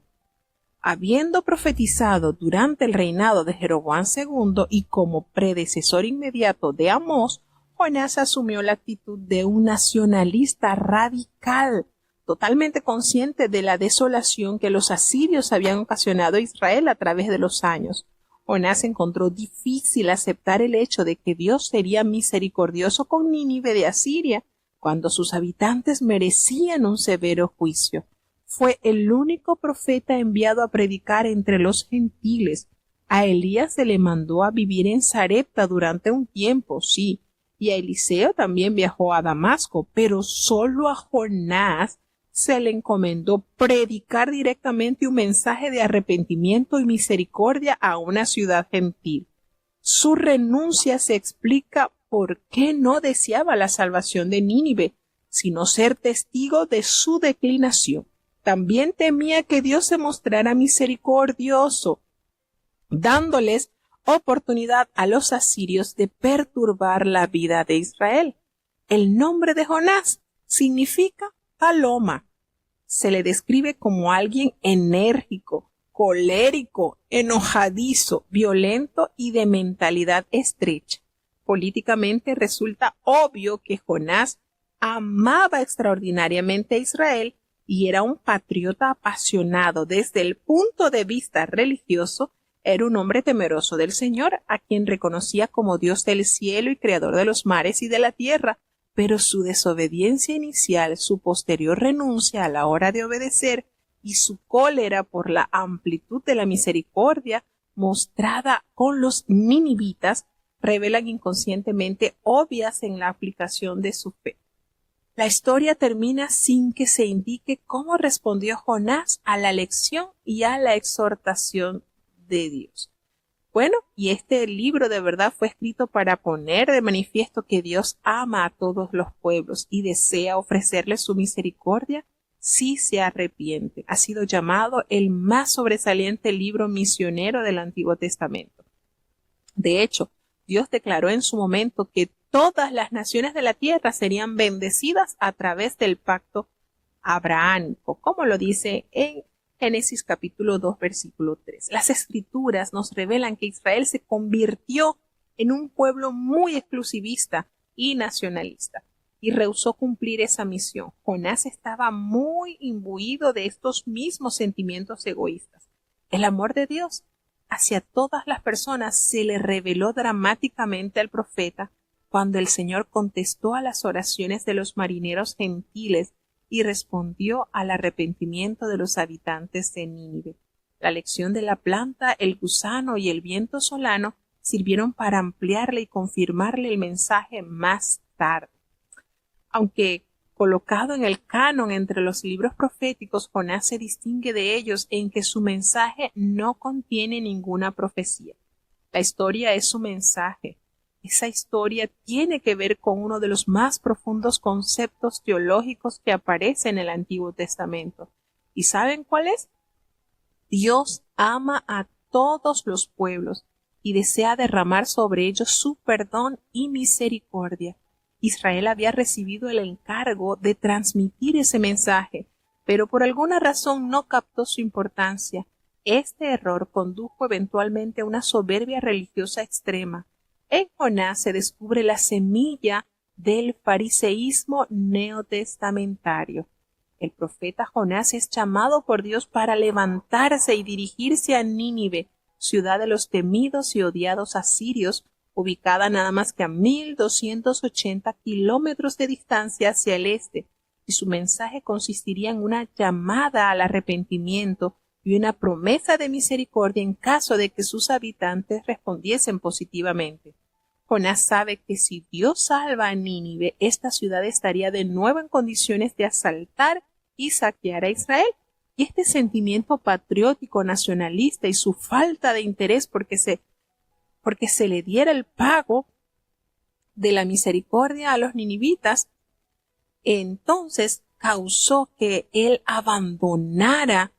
Habiendo profetizado durante el reinado de Jeroboam II y como predecesor inmediato de Amós, Jonás asumió la actitud de un nacionalista radical, totalmente consciente de la desolación que los asirios habían ocasionado a Israel a través de los años. Jonás encontró difícil aceptar el hecho de que Dios sería misericordioso con Nínive de Asiria, cuando sus habitantes merecían un severo juicio. Fue el único profeta enviado a predicar entre los gentiles. A Elías se le mandó a vivir en Sarepta durante un tiempo, sí, y a Eliseo también viajó a Damasco, pero solo a Jonás se le encomendó predicar directamente un mensaje de arrepentimiento y misericordia a una ciudad gentil. Su renuncia se explica por qué no deseaba la salvación de Nínive, sino ser testigo de su declinación. También temía que Dios se mostrara misericordioso, dándoles oportunidad a los asirios de perturbar la vida de Israel. El nombre de Jonás significa paloma. Se le describe como alguien enérgico, colérico, enojadizo, violento y de mentalidad estrecha. Políticamente resulta obvio que Jonás amaba extraordinariamente a Israel y era un patriota apasionado. Desde el punto de vista religioso, era un hombre temeroso del Señor, a quien reconocía como Dios del cielo y creador de los mares y de la tierra, pero su desobediencia inicial, su posterior renuncia a la hora de obedecer y su cólera por la amplitud de la misericordia mostrada con los ninivitas revelan inconscientemente obvias en la aplicación de su fe. La historia termina sin que se indique cómo respondió Jonás a la lección y a la exhortación de Dios. Bueno, y este libro de verdad fue escrito para poner de manifiesto que Dios ama a todos los pueblos y desea ofrecerles su misericordia si se arrepiente. Ha sido llamado el más sobresaliente libro misionero del Antiguo Testamento. De hecho, Dios declaró en su momento que todas las naciones de la tierra serían bendecidas a través del pacto abrahámico, como lo dice en Génesis capítulo 2, versículo 3. Las escrituras nos revelan que Israel se convirtió en un pueblo muy exclusivista y nacionalista. y rehusó cumplir esa misión. Jonás estaba muy imbuido de estos mismos sentimientos egoístas. El amor de Dios hacia todas las personas se le reveló dramáticamente al profeta cuando el Señor contestó a las oraciones de los marineros gentiles y respondió al arrepentimiento de los habitantes de Nínive. La lección de la planta, el gusano y el viento solano sirvieron para ampliarle y confirmarle el mensaje más tarde. Aunque colocado en el canon entre los libros proféticos, Jonás se distingue de ellos en que su mensaje no contiene ninguna profecía. La historia es su mensaje. Esa historia tiene que ver con uno de los más profundos conceptos teológicos que aparece en el Antiguo Testamento. ¿Y saben cuál es? Dios ama a todos los pueblos y desea derramar sobre ellos su perdón y misericordia. Israel había recibido el encargo de transmitir ese mensaje, pero por alguna razón no captó su importancia. Este error condujo eventualmente a una soberbia religiosa extrema. En Jonás se descubre la semilla del fariseísmo neotestamentario. El profeta Jonás es llamado por Dios para levantarse y dirigirse a Nínive, ciudad de los temidos y odiados asirios, ubicada nada más que a 1280 kilómetros de distancia hacia el este, y su mensaje consistiría en una llamada al arrepentimiento y una promesa de misericordia en caso de que sus habitantes respondiesen positivamente. Jonás sabe que si Dios salva a Nínive, esta ciudad estaría de nuevo en condiciones de asaltar y saquear a Israel. Y este sentimiento patriótico nacionalista y su falta de interés porque se le diera el pago de la misericordia a los ninivitas, entonces causó que él abandonara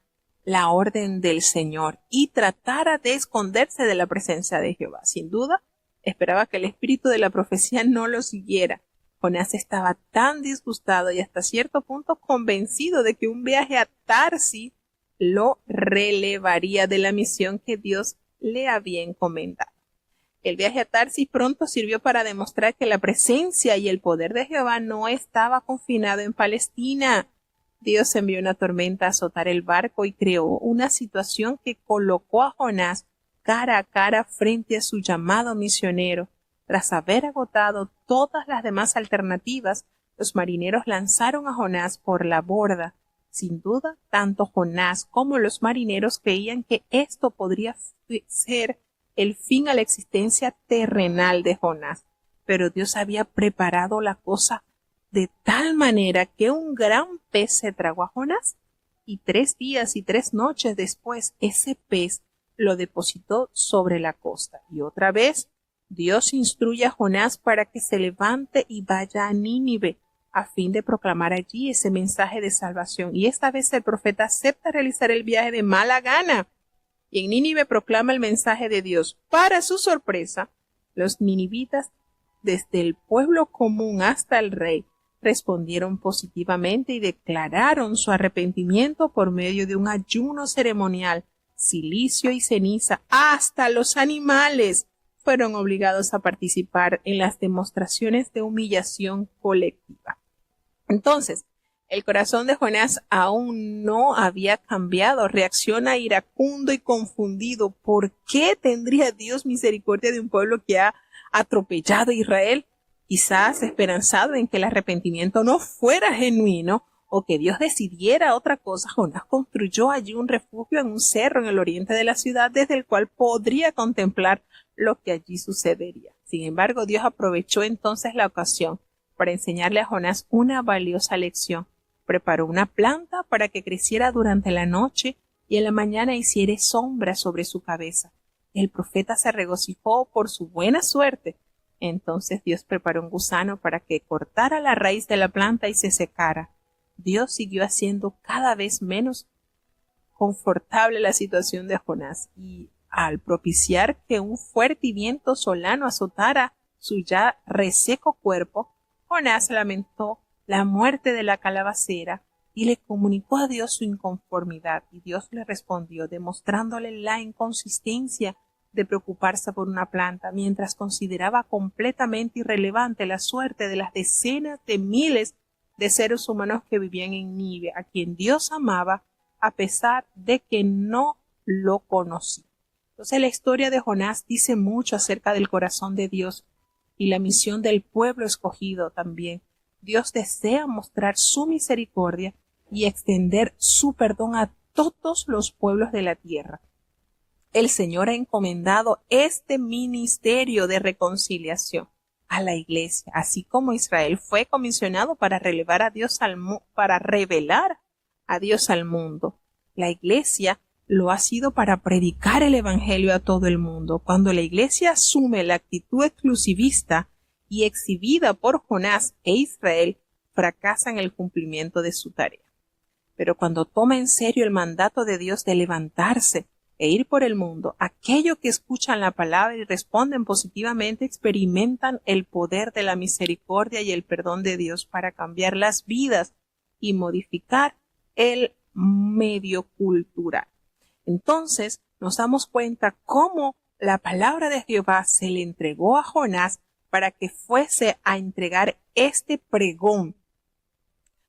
la orden del Señor y tratara de esconderse de la presencia de Jehová. Sin duda, esperaba que el espíritu de la profecía no lo siguiera. Jonás estaba tan disgustado y hasta cierto punto convencido de que un viaje a Tarsis lo relevaría de la misión que Dios le había encomendado. El viaje a Tarsis pronto sirvió para demostrar que la presencia y el poder de Jehová no estaba confinado en Palestina. Dios envió una tormenta a azotar el barco y creó una situación que colocó a Jonás cara a cara frente a su llamado misionero. Tras haber agotado todas las demás alternativas, los marineros lanzaron a Jonás por la borda. Sin duda, tanto Jonás como los marineros creían que esto podría ser el fin a la existencia terrenal de Jonás. Pero Dios había preparado la cosa de tal manera que un gran pez se tragó a Jonás, y 3 días y 3 noches después ese pez lo depositó sobre la costa. Y otra vez Dios instruye a Jonás para que se levante y vaya a Nínive a fin de proclamar allí ese mensaje de salvación. Y esta vez el profeta acepta realizar el viaje de mala gana y en Nínive proclama el mensaje de Dios. Para su sorpresa, los ninivitas, desde el pueblo común hasta el rey, respondieron positivamente y declararon su arrepentimiento por medio de un ayuno ceremonial. Silicio y ceniza, hasta los animales fueron obligados a participar en las demostraciones de humillación colectiva. Entonces, el corazón de Jonás aún no había cambiado, reacciona iracundo y confundido. ¿Por qué tendría Dios misericordia de un pueblo que ha atropellado a Israel? Quizás esperanzado en que el arrepentimiento no fuera genuino o que Dios decidiera otra cosa, Jonás construyó allí un refugio en un cerro en el oriente de la ciudad desde el cual podría contemplar lo que allí sucedería. Sin embargo, Dios aprovechó entonces la ocasión para enseñarle a Jonás una valiosa lección. Preparó una planta para que creciera durante la noche y en la mañana hiciera sombra sobre su cabeza. El profeta se regocijó por su buena suerte. Entonces Dios preparó un gusano para que cortara la raíz de la planta y se secara. Dios siguió haciendo cada vez menos confortable la situación de Jonás y al propiciar que un fuerte viento solano azotara su ya reseco cuerpo, Jonás lamentó la muerte de la calabacera y le comunicó a Dios su inconformidad, y Dios le respondió demostrándole la inconsistencia de preocuparse por una planta, mientras consideraba completamente irrelevante la suerte de las decenas de miles de seres humanos que vivían en Nínive, a quien Dios amaba a pesar de que no lo conocía. Entonces la historia de Jonás dice mucho acerca del corazón de Dios y la misión del pueblo escogido también. Dios desea mostrar su misericordia y extender su perdón a todos los pueblos de la tierra. El Señor ha encomendado este ministerio de reconciliación a la iglesia, así como Israel fue comisionado para revelar a Dios al mundo. La iglesia lo ha sido para predicar el evangelio a todo el mundo. Cuando la iglesia asume la actitud exclusivista y exhibida por Jonás e Israel, fracasa en el cumplimiento de su tarea. Pero cuando toma en serio el mandato de Dios de levantarse e ir por el mundo, aquellos que escuchan la palabra y responden positivamente experimentan el poder de la misericordia y el perdón de Dios para cambiar las vidas y modificar el medio cultural. Entonces nos damos cuenta cómo la palabra de Jehová se le entregó a Jonás para que fuese a entregar este pregón,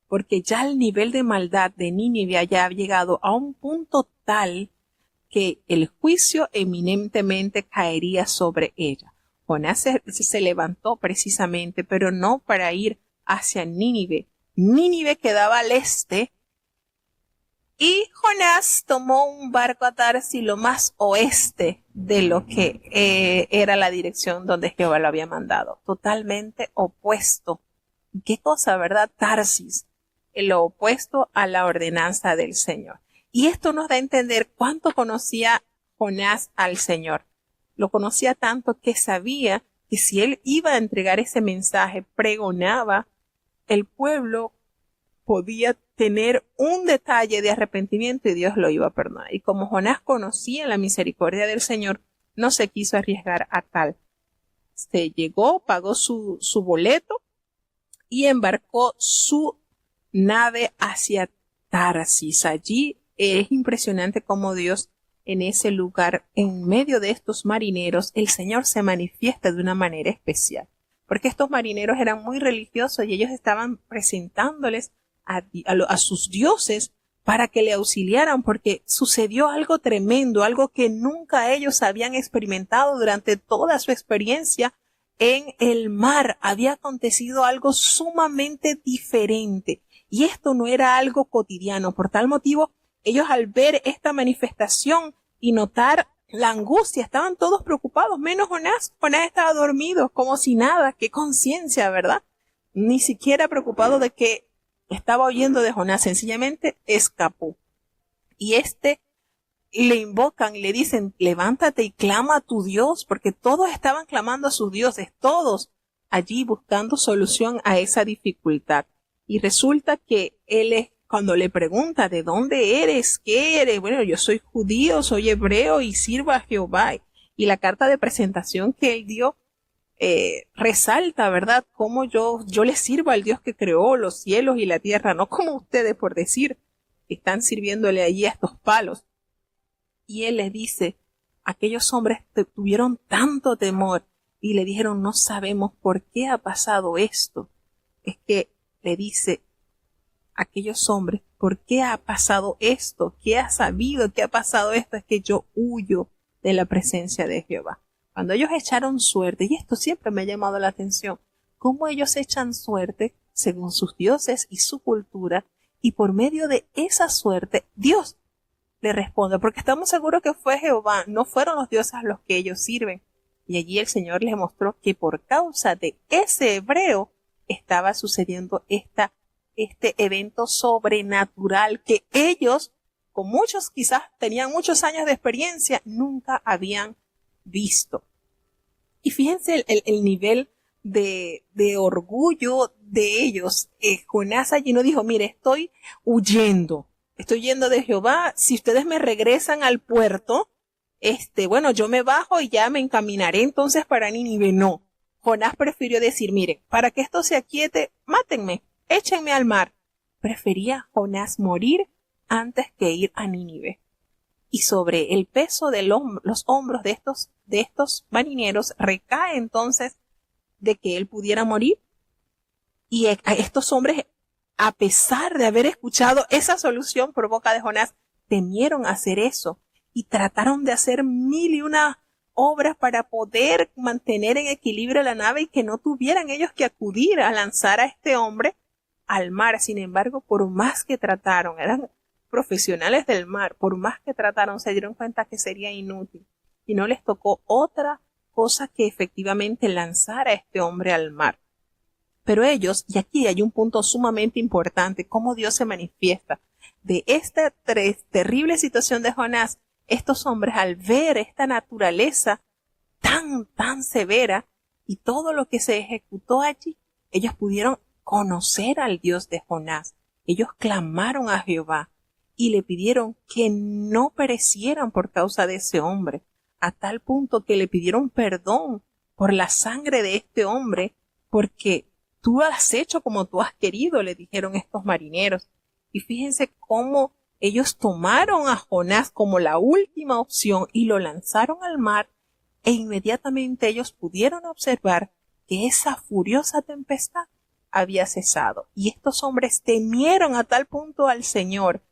porque ya el nivel de maldad de Nínive ya había llegado a un punto tal que el juicio eminentemente caería sobre ella. Jonás se levantó precisamente, pero no para ir hacia Nínive. Nínive quedaba al este y Jonás tomó un barco a Tarsis lo más oeste de lo que era la dirección donde Jehová lo había mandado. Totalmente opuesto. ¿Qué cosa, verdad? Tarsis. Lo opuesto a la ordenanza del Señor. Y esto nos da a entender cuánto conocía Jonás al Señor. Lo conocía tanto que sabía que si él iba a entregar ese mensaje, pregonaba, el pueblo podía tener un detalle de arrepentimiento y Dios lo iba a perdonar. Y como Jonás conocía la misericordia del Señor, no se quiso arriesgar a tal. Se llegó, pagó su boleto y embarcó su nave hacia Tarsis. Allí es impresionante cómo Dios en ese lugar, en medio de estos marineros, el Señor se manifiesta de una manera especial. Porque estos marineros eran muy religiosos y ellos estaban presentándoles a sus dioses para que le auxiliaran, porque sucedió algo tremendo, algo que nunca ellos habían experimentado durante toda su experiencia en el mar. Había acontecido algo sumamente diferente y esto no era algo cotidiano. Por tal motivo, ellos al ver esta manifestación y notar la angustia, estaban todos preocupados, menos Jonás. Jonás estaba dormido, como si nada. Qué conciencia, ¿verdad? Ni siquiera preocupado de que estaba oyendo de Jonás, sencillamente escapó. Y le invocan y le dicen, levántate y clama a tu Dios, porque todos estaban clamando a sus dioses, todos allí buscando solución a esa dificultad. Y resulta que cuando le pregunta, ¿de dónde eres? ¿Qué eres? Bueno, yo soy judío, soy hebreo y sirvo a Jehová. Y la carta de presentación que él dio resalta, ¿verdad? Cómo yo le sirvo al Dios que creó los cielos y la tierra, no como ustedes, por decir, están sirviéndole allí a estos palos. Y él les dice, aquellos hombres tuvieron tanto temor y le dijeron, no sabemos por qué ha pasado esto. Es que le dice, aquellos hombres, ¿por qué ha pasado esto? ¿Qué ha sabido que ha pasado esto? Es que yo huyo de la presencia de Jehová. Cuando ellos echaron suerte, y esto siempre me ha llamado la atención, cómo ellos echan suerte según sus dioses y su cultura, y por medio de esa suerte, Dios le responde, porque estamos seguros que fue Jehová, no fueron los dioses a los que ellos sirven. Y allí el Señor les mostró que por causa de ese hebreo estaba sucediendo este evento sobrenatural que ellos, con muchos, quizás tenían muchos años de experiencia, nunca habían visto. Y fíjense el nivel de orgullo de ellos. Jonás allí no dijo, mire, estoy huyendo de Jehová, si ustedes me regresan al puerto, bueno, yo me bajo y ya me encaminaré entonces para Nínive. No, Jonás prefirió decir, mire, para que esto se aquiete, mátenme, échenme al mar. Prefería Jonás morir antes que ir a Nínive. y sobre el peso de los hombros de estos marineros recae entonces de que él pudiera morir. Y a estos hombres, a pesar de haber escuchado esa solución por boca de Jonás, temieron hacer eso y trataron de hacer 1001 obras para poder mantener en equilibrio la nave y que no tuvieran ellos que acudir a lanzar a este hombre al mar. Sin embargo, por más que trataron, eran profesionales del mar, por más que trataron, se dieron cuenta que sería inútil y no les tocó otra cosa que efectivamente lanzar a este hombre al mar. Pero ellos, y aquí hay un punto sumamente importante, cómo Dios se manifiesta. De esta terrible situación de Jonás, estos hombres, al ver esta naturaleza tan severa y todo lo que se ejecutó allí, ellos pudieron conocer al Dios de Jonás. Ellos clamaron a Jehová y le pidieron que no perecieran por causa de ese hombre, a tal punto que le pidieron perdón por la sangre de este hombre, porque tú has hecho como tú has querido, le dijeron estos marineros. Y fíjense cómo ellos tomaron a Jonás como la última opción y lo lanzaron al mar, e inmediatamente ellos pudieron observar que esa furiosa tempestad había cesado. Y estos hombres temieron a tal punto al Señor,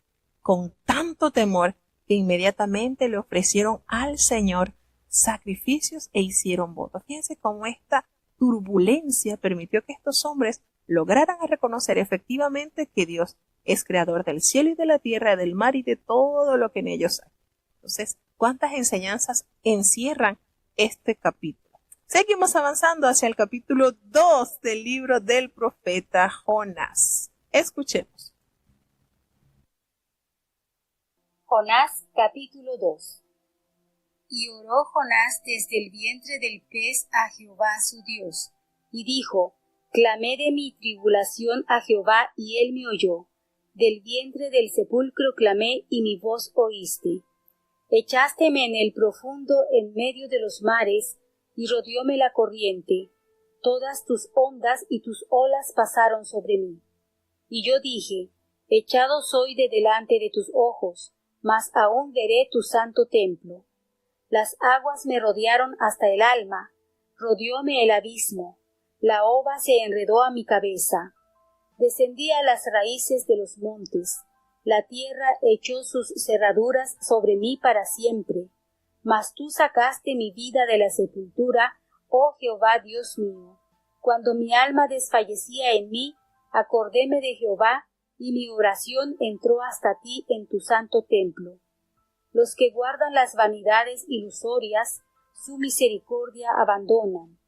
con tanto temor, que inmediatamente le ofrecieron al Señor sacrificios e hicieron votos. Fíjense cómo esta turbulencia permitió que estos hombres lograran reconocer efectivamente que Dios es creador del cielo y de la tierra, del mar y de todo lo que en ellos hay. Entonces, ¿cuántas enseñanzas encierran este capítulo? Seguimos avanzando hacia el capítulo 2 del libro del profeta Jonás. Escuchemos. Jonás capítulo 2. Y oró Jonás desde el vientre del pez a Jehová su Dios, y dijo: Clamé de mi tribulación a Jehová, y él me oyó. Del vientre del sepulcro clamé, y mi voz oíste. Echásteme en el profundo, en medio de los mares, y rodeóme la corriente. Todas tus ondas y tus olas pasaron sobre mí. Y yo dije: Echado soy de delante de tus ojos, mas aún veré tu santo templo. Las aguas me rodearon hasta el alma, rodeóme el abismo, la ova se enredó a mi cabeza. Descendí a las raíces de los montes, la tierra echó sus cerraduras sobre mí para siempre. Mas tú sacaste mi vida de la sepultura, oh Jehová Dios mío. Cuando mi alma desfallecía en mí, acordéme de Jehová, y mi oración entró hasta ti en tu santo templo. Los que guardan las vanidades ilusorias, su misericordia abandonan.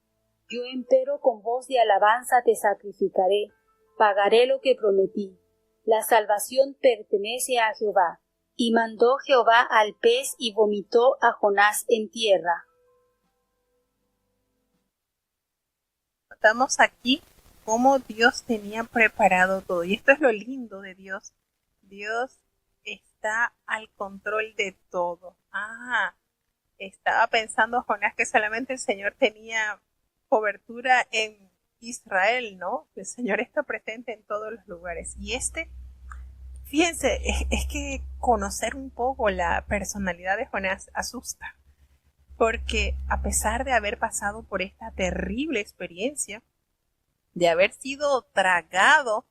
Yo empero con voz de alabanza te sacrificaré, pagaré lo que prometí. La salvación pertenece a Jehová. Y mandó Jehová al pez y vomitó a Jonás en tierra. Notamos aquí cómo Dios tenía preparado todo. Y esto es lo lindo de Dios. Dios está al control de todo. Estaba pensando Jonás que solamente el Señor tenía cobertura en Israel, ¿no? El Señor está presente en todos los lugares. Y fíjense, es que conocer un poco la personalidad de Jonás asusta. Porque a pesar de haber pasado por esta terrible experiencia, de haber sido tragado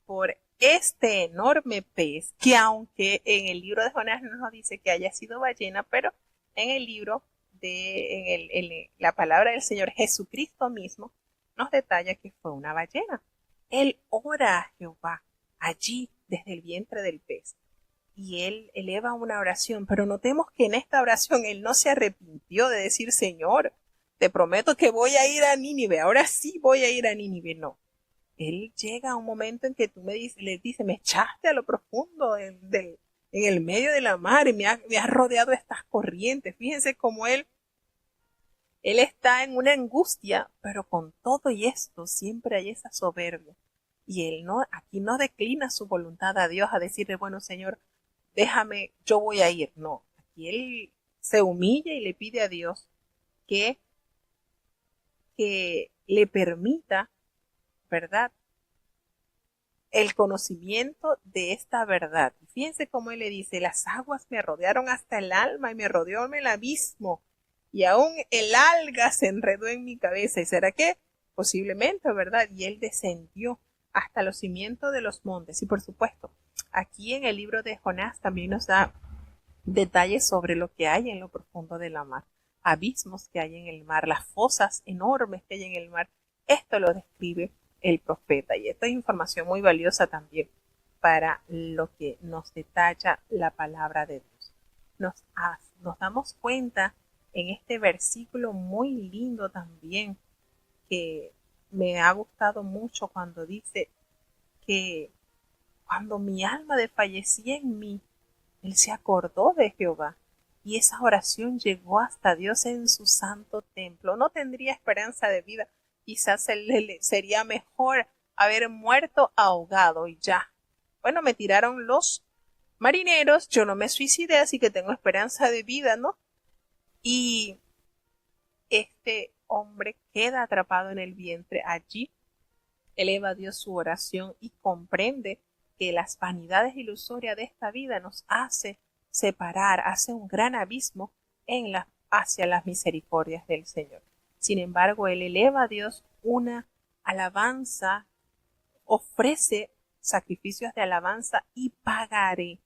por este enorme pez, que aunque en el libro de Jonás no nos dice que haya sido ballena, pero en el libro en la palabra del Señor Jesucristo mismo nos detalla que fue una ballena. Él ora a Jehová allí desde el vientre del pez y él eleva una oración, pero notemos que en esta oración él no se arrepintió de decir: Señor, te prometo que voy a ir a Nínive, ahora sí voy a ir a Nínive. No, él llega a un momento en que le dice: me echaste a lo profundo en el medio de la mar y me has rodeado estas corrientes. Fíjense cómo él está en una angustia, pero con todo y esto siempre hay esa soberbia. Y él aquí no declina su voluntad a Dios a decirle: bueno, Señor, déjame, yo voy a ir. No, aquí él se humilla y le pide a Dios que le permita, ¿verdad?, el conocimiento de esta verdad. Fíjense cómo él le dice, las aguas me rodearon hasta el alma y me rodeó el abismo y aún el alga se enredó en mi cabeza. ¿Y será que? Posiblemente, ¿verdad? Y él descendió hasta los cimientos de los montes. Y por supuesto, aquí en el libro de Jonás también nos da detalles sobre lo que hay en lo profundo de la mar, abismos que hay en el mar, las fosas enormes que hay en el mar. Esto lo describe el profeta y esta es información muy valiosa también para lo que nos detalla la palabra de Dios. Nos damos cuenta en este versículo muy lindo también que me ha gustado mucho cuando dice que cuando mi alma desfallecía en mí, él se acordó de Jehová y esa oración llegó hasta Dios en su santo templo. No tendría esperanza de vida. Quizás sería mejor haber muerto ahogado y ya. Bueno, me tiraron los marineros, yo no me suicidé, así que tengo esperanza de vida, ¿no? Y este hombre queda atrapado en el vientre allí. Eleva a Dios su oración y comprende que las vanidades ilusorias de esta vida nos hace separar, hace un gran abismo hacia las misericordias del Señor. Sin embargo, él eleva a Dios una alabanza, ofrece sacrificios de alabanza y pagaré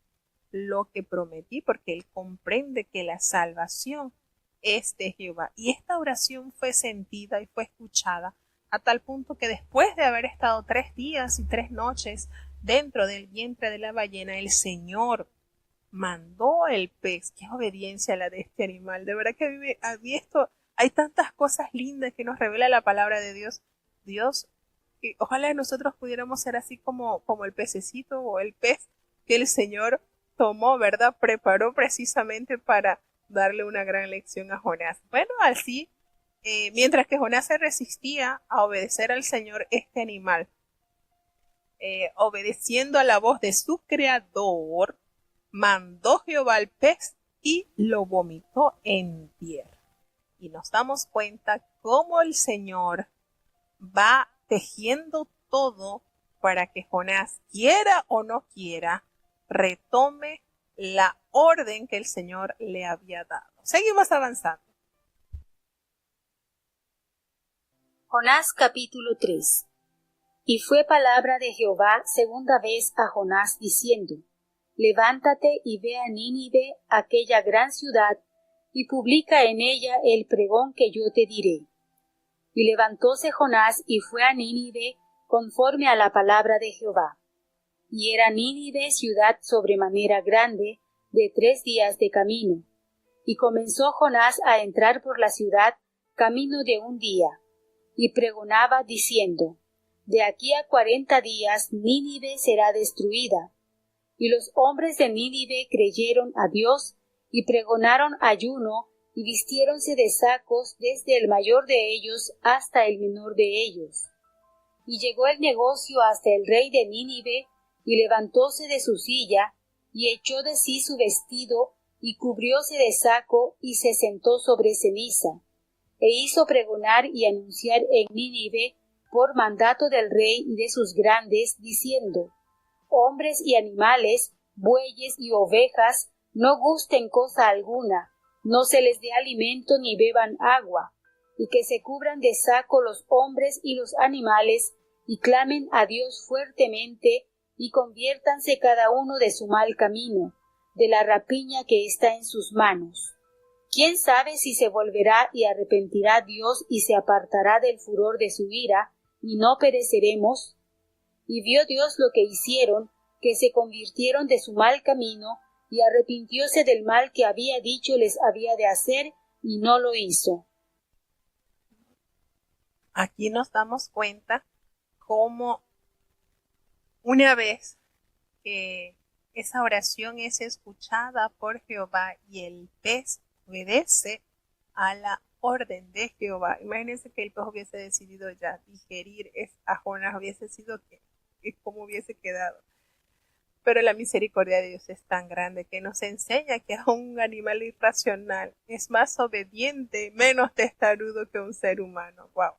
lo que prometí, porque él comprende que la salvación es de Jehová. Y esta oración fue sentida y fue escuchada a tal punto que después de haber estado 3 días y 3 noches dentro del vientre de la ballena, el Señor mandó el pez. Qué obediencia la de este animal. De verdad que a mí esto, hay tantas cosas lindas que nos revela la palabra de Dios. Dios, ojalá nosotros pudiéramos ser así como el pececito o el pez que el Señor tomó, ¿verdad? Preparó precisamente para darle una gran lección a Jonás. Bueno, así, mientras que Jonás se resistía a obedecer al Señor, este animal, obedeciendo a la voz de su creador, mandó Jehová al pez y lo vomitó en tierra. Y nos damos cuenta cómo el Señor va tejiendo todo para que Jonás, quiera o no quiera, retome la orden que el Señor le había dado. Seguimos avanzando. Jonás capítulo 3. Y fue palabra de Jehová segunda vez a Jonás diciendo: Levántate y ve a Nínive, aquella gran ciudad, y publica en ella el pregón que yo te diré. Y levantóse Jonás y fue a Nínive conforme a la palabra de Jehová. Y era Nínive ciudad sobremanera grande, de 3 días de camino. Y comenzó Jonás a entrar por la ciudad camino de 1 día, y pregonaba diciendo: De aquí a 40 días Nínive será destruida. Y los hombres de Nínive creyeron a Dios, y pregonaron ayuno, y vistiéronse de sacos desde el mayor de ellos hasta el menor de ellos. Y llegó el negocio hasta el rey de Nínive, y levantóse de su silla, y echó de sí su vestido, y cubrióse de saco, y se sentó sobre ceniza, e hizo pregonar y anunciar en Nínive, por mandato del rey y de sus grandes, diciendo: Hombres y animales, bueyes y ovejas, no gusten cosa alguna, no se les dé alimento ni beban agua, y que se cubran de saco los hombres y los animales, y clamen a Dios fuertemente, y conviértanse cada uno de su mal camino, de la rapiña que está en sus manos. ¿Quién sabe si se volverá y arrepentirá Dios y se apartará del furor de su ira, y no pereceremos? Y vio Dios lo que hicieron, que se convirtieron de su mal camino, y arrepintióse del mal que había dicho les había de hacer, y no lo hizo. Aquí nos damos cuenta cómo una vez que esa oración es escuchada por Jehová y el pez obedece a la orden de Jehová. Imagínense que el pez hubiese decidido ya digerir a Jonás, hubiese sido como hubiese quedado. Pero la misericordia de Dios es tan grande que nos enseña que aún un animal irracional es más obediente, menos testarudo que un ser humano. Wow.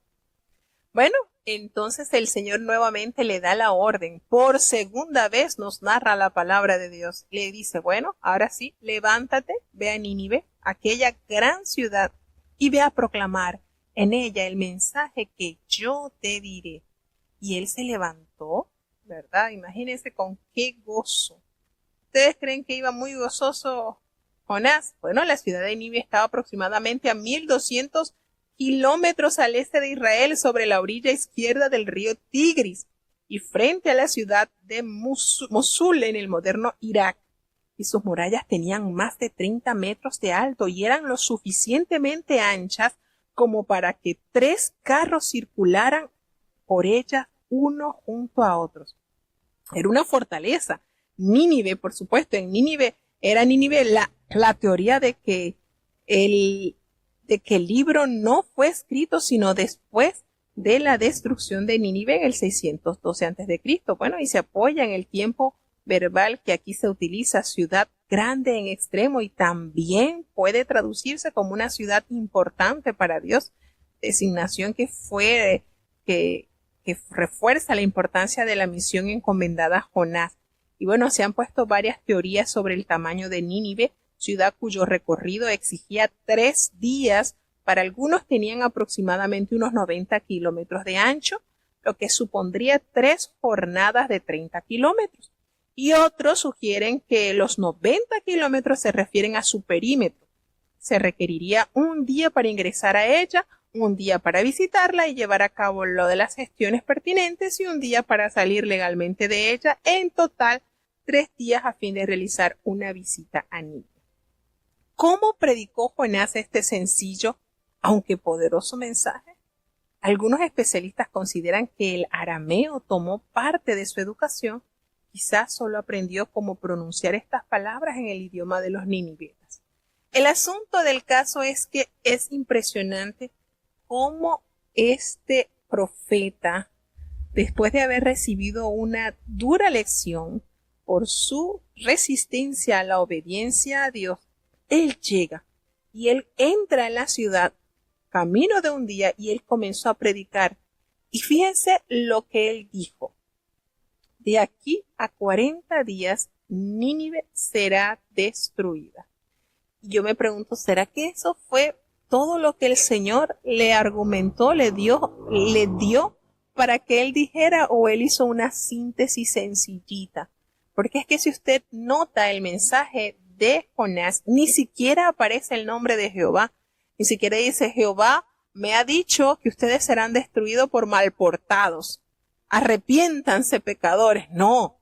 Bueno, entonces el Señor nuevamente le da la orden. Por segunda vez nos narra la palabra de Dios. Le dice, bueno, ahora sí, levántate, ve a Nínive, aquella gran ciudad, y ve a proclamar en ella el mensaje que yo te diré. Y él se levantó, ¿verdad? Imagínense con qué gozo. ¿Ustedes creen que iba muy gozoso Jonás? Bueno, la ciudad de Nínive estaba aproximadamente a 1200 kilómetros al este de Israel, sobre la orilla izquierda del río Tigris y frente a la ciudad de Mosul en el moderno Irak. Y sus murallas tenían más de 30 metros de alto y eran lo suficientemente anchas como para que 3 carros circularan por ellas uno junto a otros. Era una fortaleza. Nínive, por supuesto, en Nínive era Nínive la teoría de que el libro no fue escrito sino después de la destrucción de Nínive en el 612 a.C. Bueno, y se apoya en el tiempo verbal que aquí se utiliza, ciudad grande en extremo, y también puede traducirse como una ciudad importante para Dios, designación que refuerza la importancia de la misión encomendada a Jonás. Y bueno, se han puesto varias teorías sobre el tamaño de Nínive, ciudad cuyo recorrido exigía 3 días. Para algunos tenían aproximadamente unos 90 kilómetros de ancho, lo que supondría 3 jornadas de 30 kilómetros. Y otros sugieren que los 90 kilómetros se refieren a su perímetro. Se requeriría un día para ingresar a ella, un día para visitarla y llevar a cabo lo de las gestiones pertinentes y un día para salir legalmente de ella. En total, 3 días a fin de realizar una visita a Nínive. ¿Cómo predicó Jonás este sencillo, aunque poderoso mensaje? Algunos especialistas consideran que el arameo tomó parte de su educación. Quizás solo aprendió cómo pronunciar estas palabras en el idioma de los ninivitas. El asunto del caso es que es impresionante cómo este profeta, después de haber recibido una dura lección por su resistencia a la obediencia a Dios, él llega y él entra en la ciudad camino de un día y él comenzó a predicar. Y fíjense lo que él dijo. De aquí a 40 días, Nínive será destruida. Y yo me pregunto, ¿será que eso fue todo lo que el Señor le argumentó, le dio para que él dijera, o él hizo una síntesis sencillita? Porque es que si usted nota el mensaje de Jonás, ni siquiera aparece el nombre de Jehová, ni siquiera dice, Jehová me ha dicho que ustedes serán destruidos por malportados. Arrepiéntanse, pecadores. No,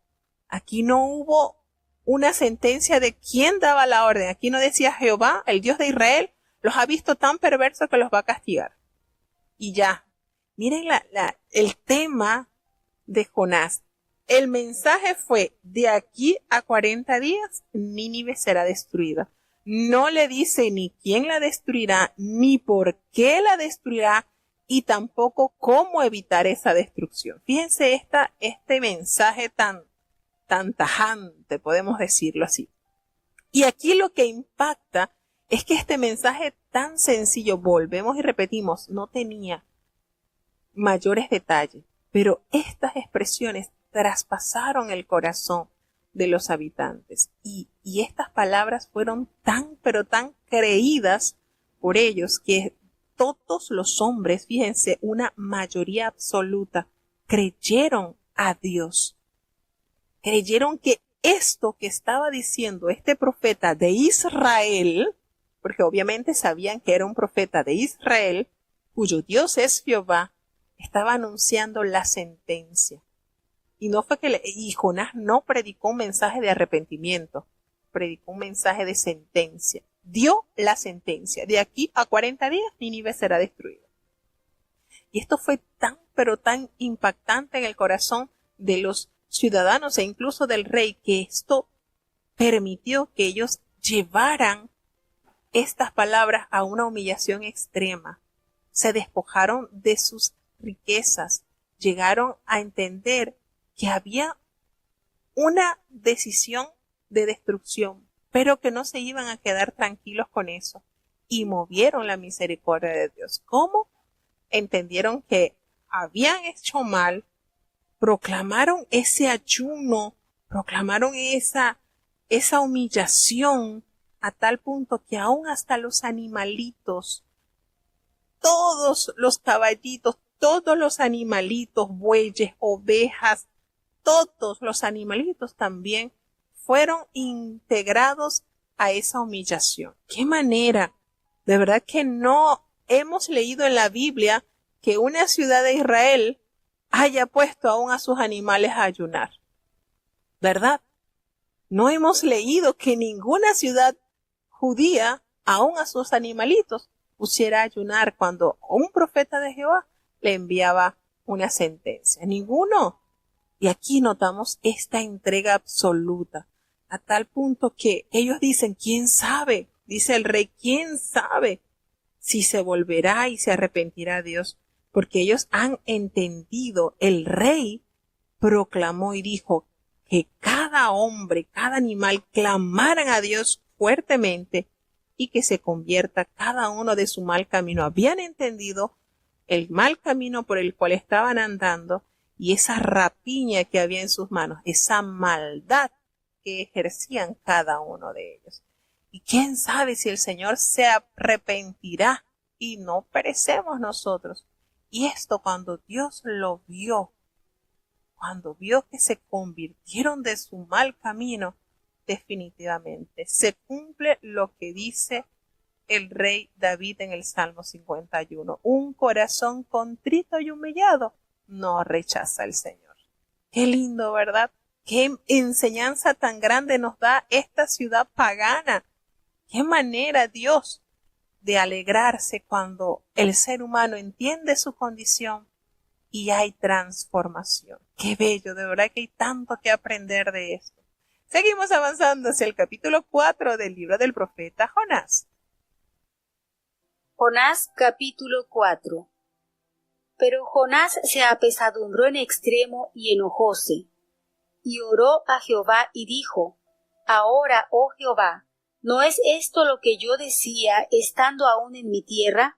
aquí no hubo una sentencia de quién daba la orden. Aquí no decía Jehová, el Dios de Israel, los ha visto tan perversos que los va a castigar. Y ya. Miren el tema de Jonás. El mensaje fue, de aquí a 40 días, Nínive será destruida. No le dice ni quién la destruirá, ni por qué la destruirá, y tampoco cómo evitar esa destrucción. Fíjense este mensaje tan tajante, podemos decirlo así. Y aquí lo que impacta es que este mensaje tan sencillo, volvemos y repetimos, no tenía mayores detalles, pero estas expresiones traspasaron el corazón de los habitantes y estas palabras fueron pero tan creídas por ellos que todos los hombres, fíjense, una mayoría absoluta, creyeron a Dios. Creyeron que esto que estaba diciendo este profeta de Israel, porque obviamente sabían que era un profeta de Israel, cuyo Dios es Jehová, estaba anunciando la sentencia. Y no fue y Jonás no predicó un mensaje de arrepentimiento, predicó un mensaje de sentencia. Dio la sentencia. De aquí a 40 días, Nínive será destruida. Y esto fue pero tan impactante en el corazón de los ciudadanos e incluso del rey, que esto permitió que ellos llevaran estas palabras a una humillación extrema. Se despojaron de sus riquezas, llegaron a entender que había una decisión de destrucción, pero que no se iban a quedar tranquilos con eso, y movieron la misericordia de Dios. ¿Cómo? Entendieron que habían hecho mal, proclamaron ese ayuno, proclamaron esa humillación a tal punto que aún hasta los animalitos, todos los caballitos, todos los animalitos, bueyes, ovejas, todos los animalitos también fueron integrados a esa humillación. ¿Qué manera? De verdad que no hemos leído en la Biblia que una ciudad de Israel haya puesto aún a sus animales a ayunar. ¿Verdad? No hemos leído que ninguna ciudad judía aún a sus animalitos pusiera a ayunar cuando un profeta de Jehová le enviaba una sentencia. Ninguno. Y aquí notamos esta entrega absoluta, a tal punto que ellos dicen, ¿quién sabe? Dice el rey, ¿quién sabe si se volverá y se arrepentirá Dios? Porque ellos han entendido, el rey proclamó y dijo que cada hombre, cada animal clamaran a Dios fuertemente y que se convierta cada uno de su mal camino. Habían entendido el mal camino por el cual estaban andando y esa rapiña que había en sus manos, esa maldad que ejercían cada uno de ellos. Y quién sabe si el Señor se arrepentirá y no perecemos nosotros. Y esto cuando Dios lo vio, cuando vio que se convirtieron de su mal camino, definitivamente se cumple lo que dice el rey David en el Salmo 51. Un corazón contrito y humillado no rechaza el Señor. Qué lindo, ¿verdad? Qué enseñanza tan grande nos da esta ciudad pagana. Qué manera Dios de alegrarse cuando el ser humano entiende su condición y hay transformación. Qué bello, de verdad que hay tanto que aprender de esto. Seguimos avanzando hacia el capítulo 4 del libro del profeta Jonás. Jonás capítulo 4. Pero Jonás se apesadumbró en extremo y enojóse, y oró a Jehová y dijo, Ahora, oh Jehová, ¿no es esto lo que yo decía estando aún en mi tierra?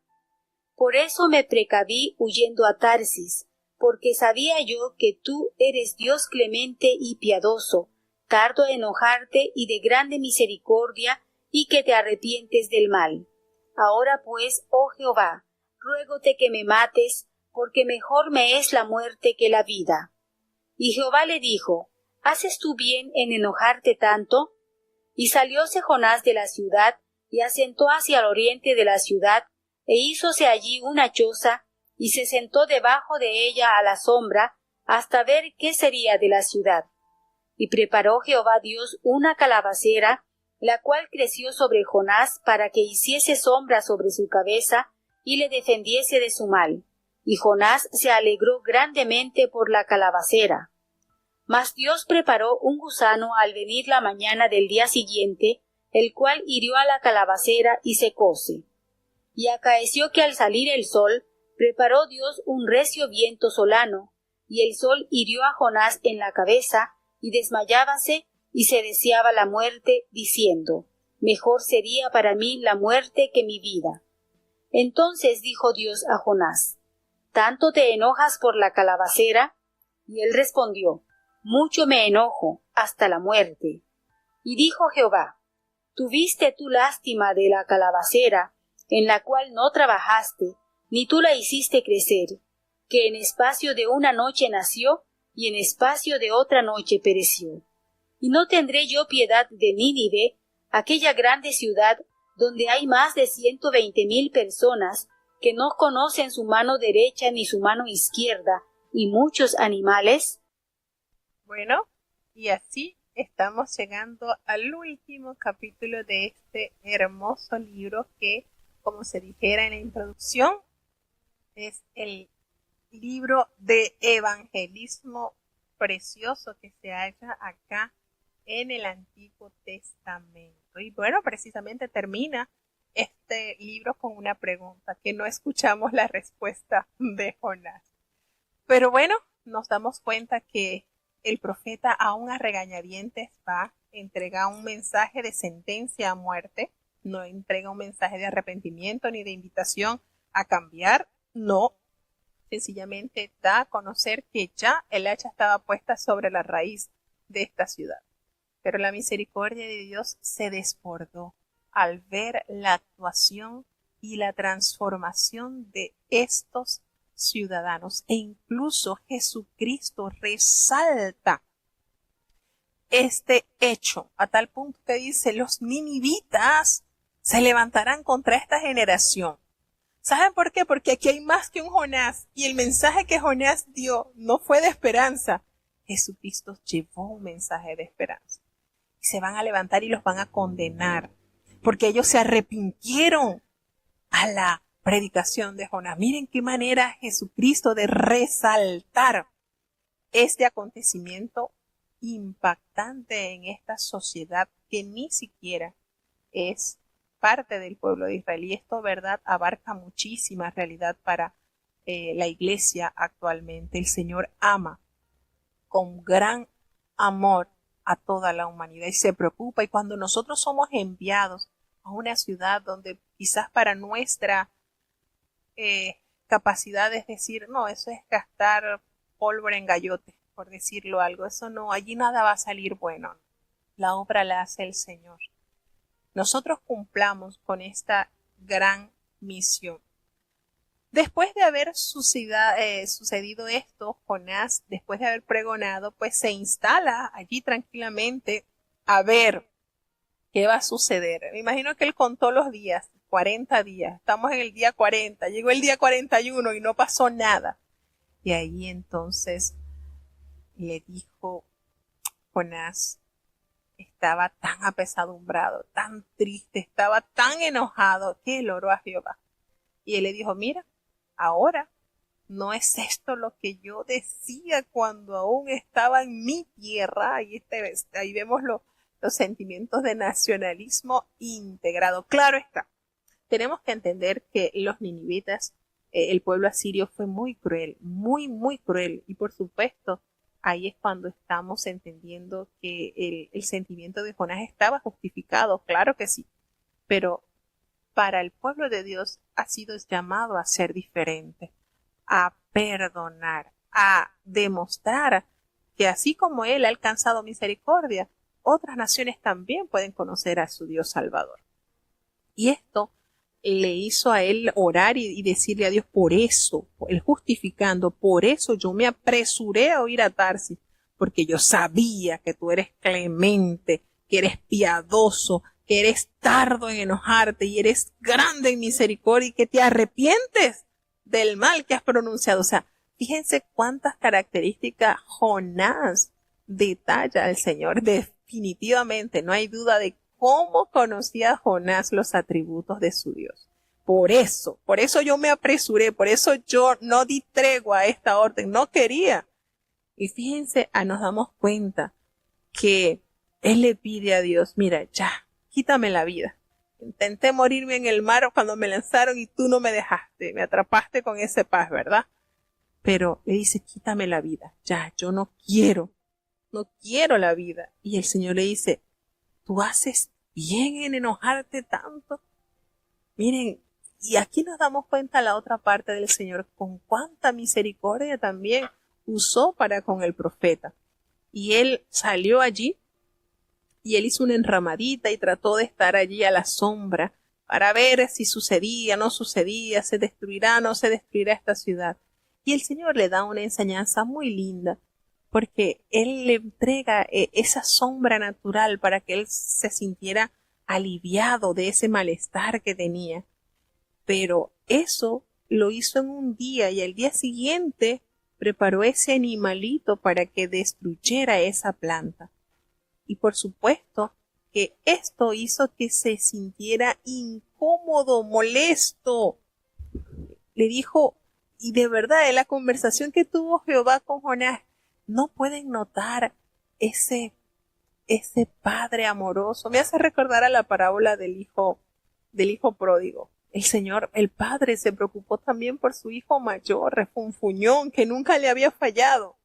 Por eso me precaví huyendo a Tarsis, porque sabía yo que tú eres Dios clemente y piadoso, tardo a enojarte y de grande misericordia, y que te arrepientes del mal. Ahora pues, oh Jehová, ruégote que me mates, porque mejor me es la muerte que la vida. Y Jehová le dijo, ¿haces tú bien en enojarte tanto? Y salióse Jonás de la ciudad, y asentó hacia el oriente de la ciudad, e hízose allí una choza, y se sentó debajo de ella a la sombra, hasta ver qué sería de la ciudad. Y preparó Jehová Dios una calabacera, la cual creció sobre Jonás para que hiciese sombra sobre su cabeza, y le defendiese de su mal. Y Jonás se alegró grandemente por la calabacera. Mas Dios preparó un gusano al venir la mañana del día siguiente, el cual hirió a la calabacera y secóse. Y acaeció que al salir el sol, preparó Dios un recio viento solano, y el sol hirió a Jonás en la cabeza, y desmayábase, y se deseaba la muerte, diciendo, Mejor sería para mí la muerte que mi vida. Entonces dijo Dios a Jonás, ¿tanto te enojas por la calabacera? Y él respondió, Mucho me enojo, hasta la muerte. Y dijo Jehová, ¿tuviste tú lástima de la calabacera, en la cual no trabajaste, ni tú la hiciste crecer, que en espacio de una noche nació, y en espacio de otra noche pereció? ¿Y no tendré yo piedad de Nínive, aquella grande ciudad, donde hay más de 120,000 personas, que no conocen su mano derecha ni su mano izquierda, y muchos animales? Bueno, y así estamos llegando al último capítulo de este hermoso libro que, como se dijera en la introducción, es el libro de evangelismo precioso que se halla acá en el Antiguo Testamento. Y bueno, precisamente termina este libro con una pregunta que no escuchamos la respuesta de Jonás. Pero bueno, nos damos cuenta que el profeta aún a regañadientes va, entrega un mensaje de sentencia a muerte, no entrega un mensaje de arrepentimiento ni de invitación a cambiar, no, sencillamente da a conocer que ya el hacha estaba puesta sobre la raíz de esta ciudad. Pero la misericordia de Dios se desbordó al ver la actuación y la transformación de estos ciudadanos. E incluso Jesucristo resalta este hecho a tal punto que dice: los ninivitas se levantarán contra esta generación. ¿Saben por qué? Porque aquí hay más que un Jonás, y el mensaje que Jonás dio no fue de esperanza. Jesucristo llevó un mensaje de esperanza. Y se van a levantar y los van a condenar, porque ellos se arrepintieron a la predicación de Jonás. Miren qué manera Jesucristo de resaltar este acontecimiento impactante en esta sociedad que ni siquiera es parte del pueblo de Israel. Y esto, verdad, abarca muchísima realidad para la iglesia actualmente. El Señor ama con gran amor a toda la humanidad y se preocupa. Y cuando nosotros somos enviados a una ciudad donde quizás para nuestra capacidad es decir, no, eso es gastar pólvora en gallote, por decirlo algo, eso no, allí nada va a salir bueno. La obra la hace el Señor. Nosotros cumplamos con esta gran misión. Después de haber sucedido esto, Jonás, después de haber pregonado, pues se instala allí tranquilamente a ver qué va a suceder. Me imagino que él contó los días, 40 días. Estamos en el día 40, llegó el día 41 y no pasó nada. Y ahí entonces le dijo Jonás, estaba tan apesadumbrado, tan triste, estaba tan enojado que él oró a Jehová. Y él le dijo: mira, ahora no es esto lo que yo decía cuando aún estaba en mi tierra. Y ahí vemos los sentimientos de nacionalismo integrado. Claro está, tenemos que entender que los ninivitas, el pueblo asirio fue muy cruel, muy, muy cruel. Y por supuesto, ahí es cuando estamos entendiendo que el sentimiento de Jonás estaba justificado, claro que sí, pero para el pueblo de Dios ha sido llamado a ser diferente, a perdonar, a demostrar que así como Él ha alcanzado misericordia, otras naciones también pueden conocer a su Dios Salvador. Y esto le hizo a él orar y decirle a Dios: por eso, él justificando, por eso yo me apresuré a ir a Tarsis, porque yo sabía que tú eres clemente, que eres piadoso, que eres tardo en enojarte y eres grande en misericordia y que te arrepientes del mal que has pronunciado. O sea, fíjense cuántas características Jonás detalla al Señor. Definitivamente no hay duda de cómo conocía Jonás los atributos de su Dios. Por eso yo me apresuré, por eso yo no di tregua a esta orden, no quería. Y fíjense, nos damos cuenta que él le pide a Dios: mira, ya, quítame la vida. Intenté morirme en el mar cuando me lanzaron y tú no me dejaste, me atrapaste con ese paz, ¿verdad? Pero le dice: quítame la vida, ya, yo no quiero la vida. Y el Señor le dice: tú haces bien en enojarte tanto. Miren, y aquí nos damos cuenta la otra parte del Señor, con cuánta misericordia también usó para con el profeta. Y él salió allí y él hizo una enramadita y trató de estar allí a la sombra para ver si sucedía, no sucedía, se destruirá, no se destruirá esta ciudad. Y el Señor le da una enseñanza muy linda, porque Él le entrega esa sombra natural para que Él se sintiera aliviado de ese malestar que tenía. Pero eso lo hizo en un día y al día siguiente preparó ese animalito para que destruyera esa planta. Y por supuesto que esto hizo que se sintiera incómodo, molesto. Le dijo, y de verdad, en la conversación que tuvo Jehová con Jonás, no pueden notar ese padre amoroso. Me hace recordar a la parábola del hijo pródigo. El Señor, el padre, se preocupó también por su hijo mayor, refunfuñón, que nunca le había fallado.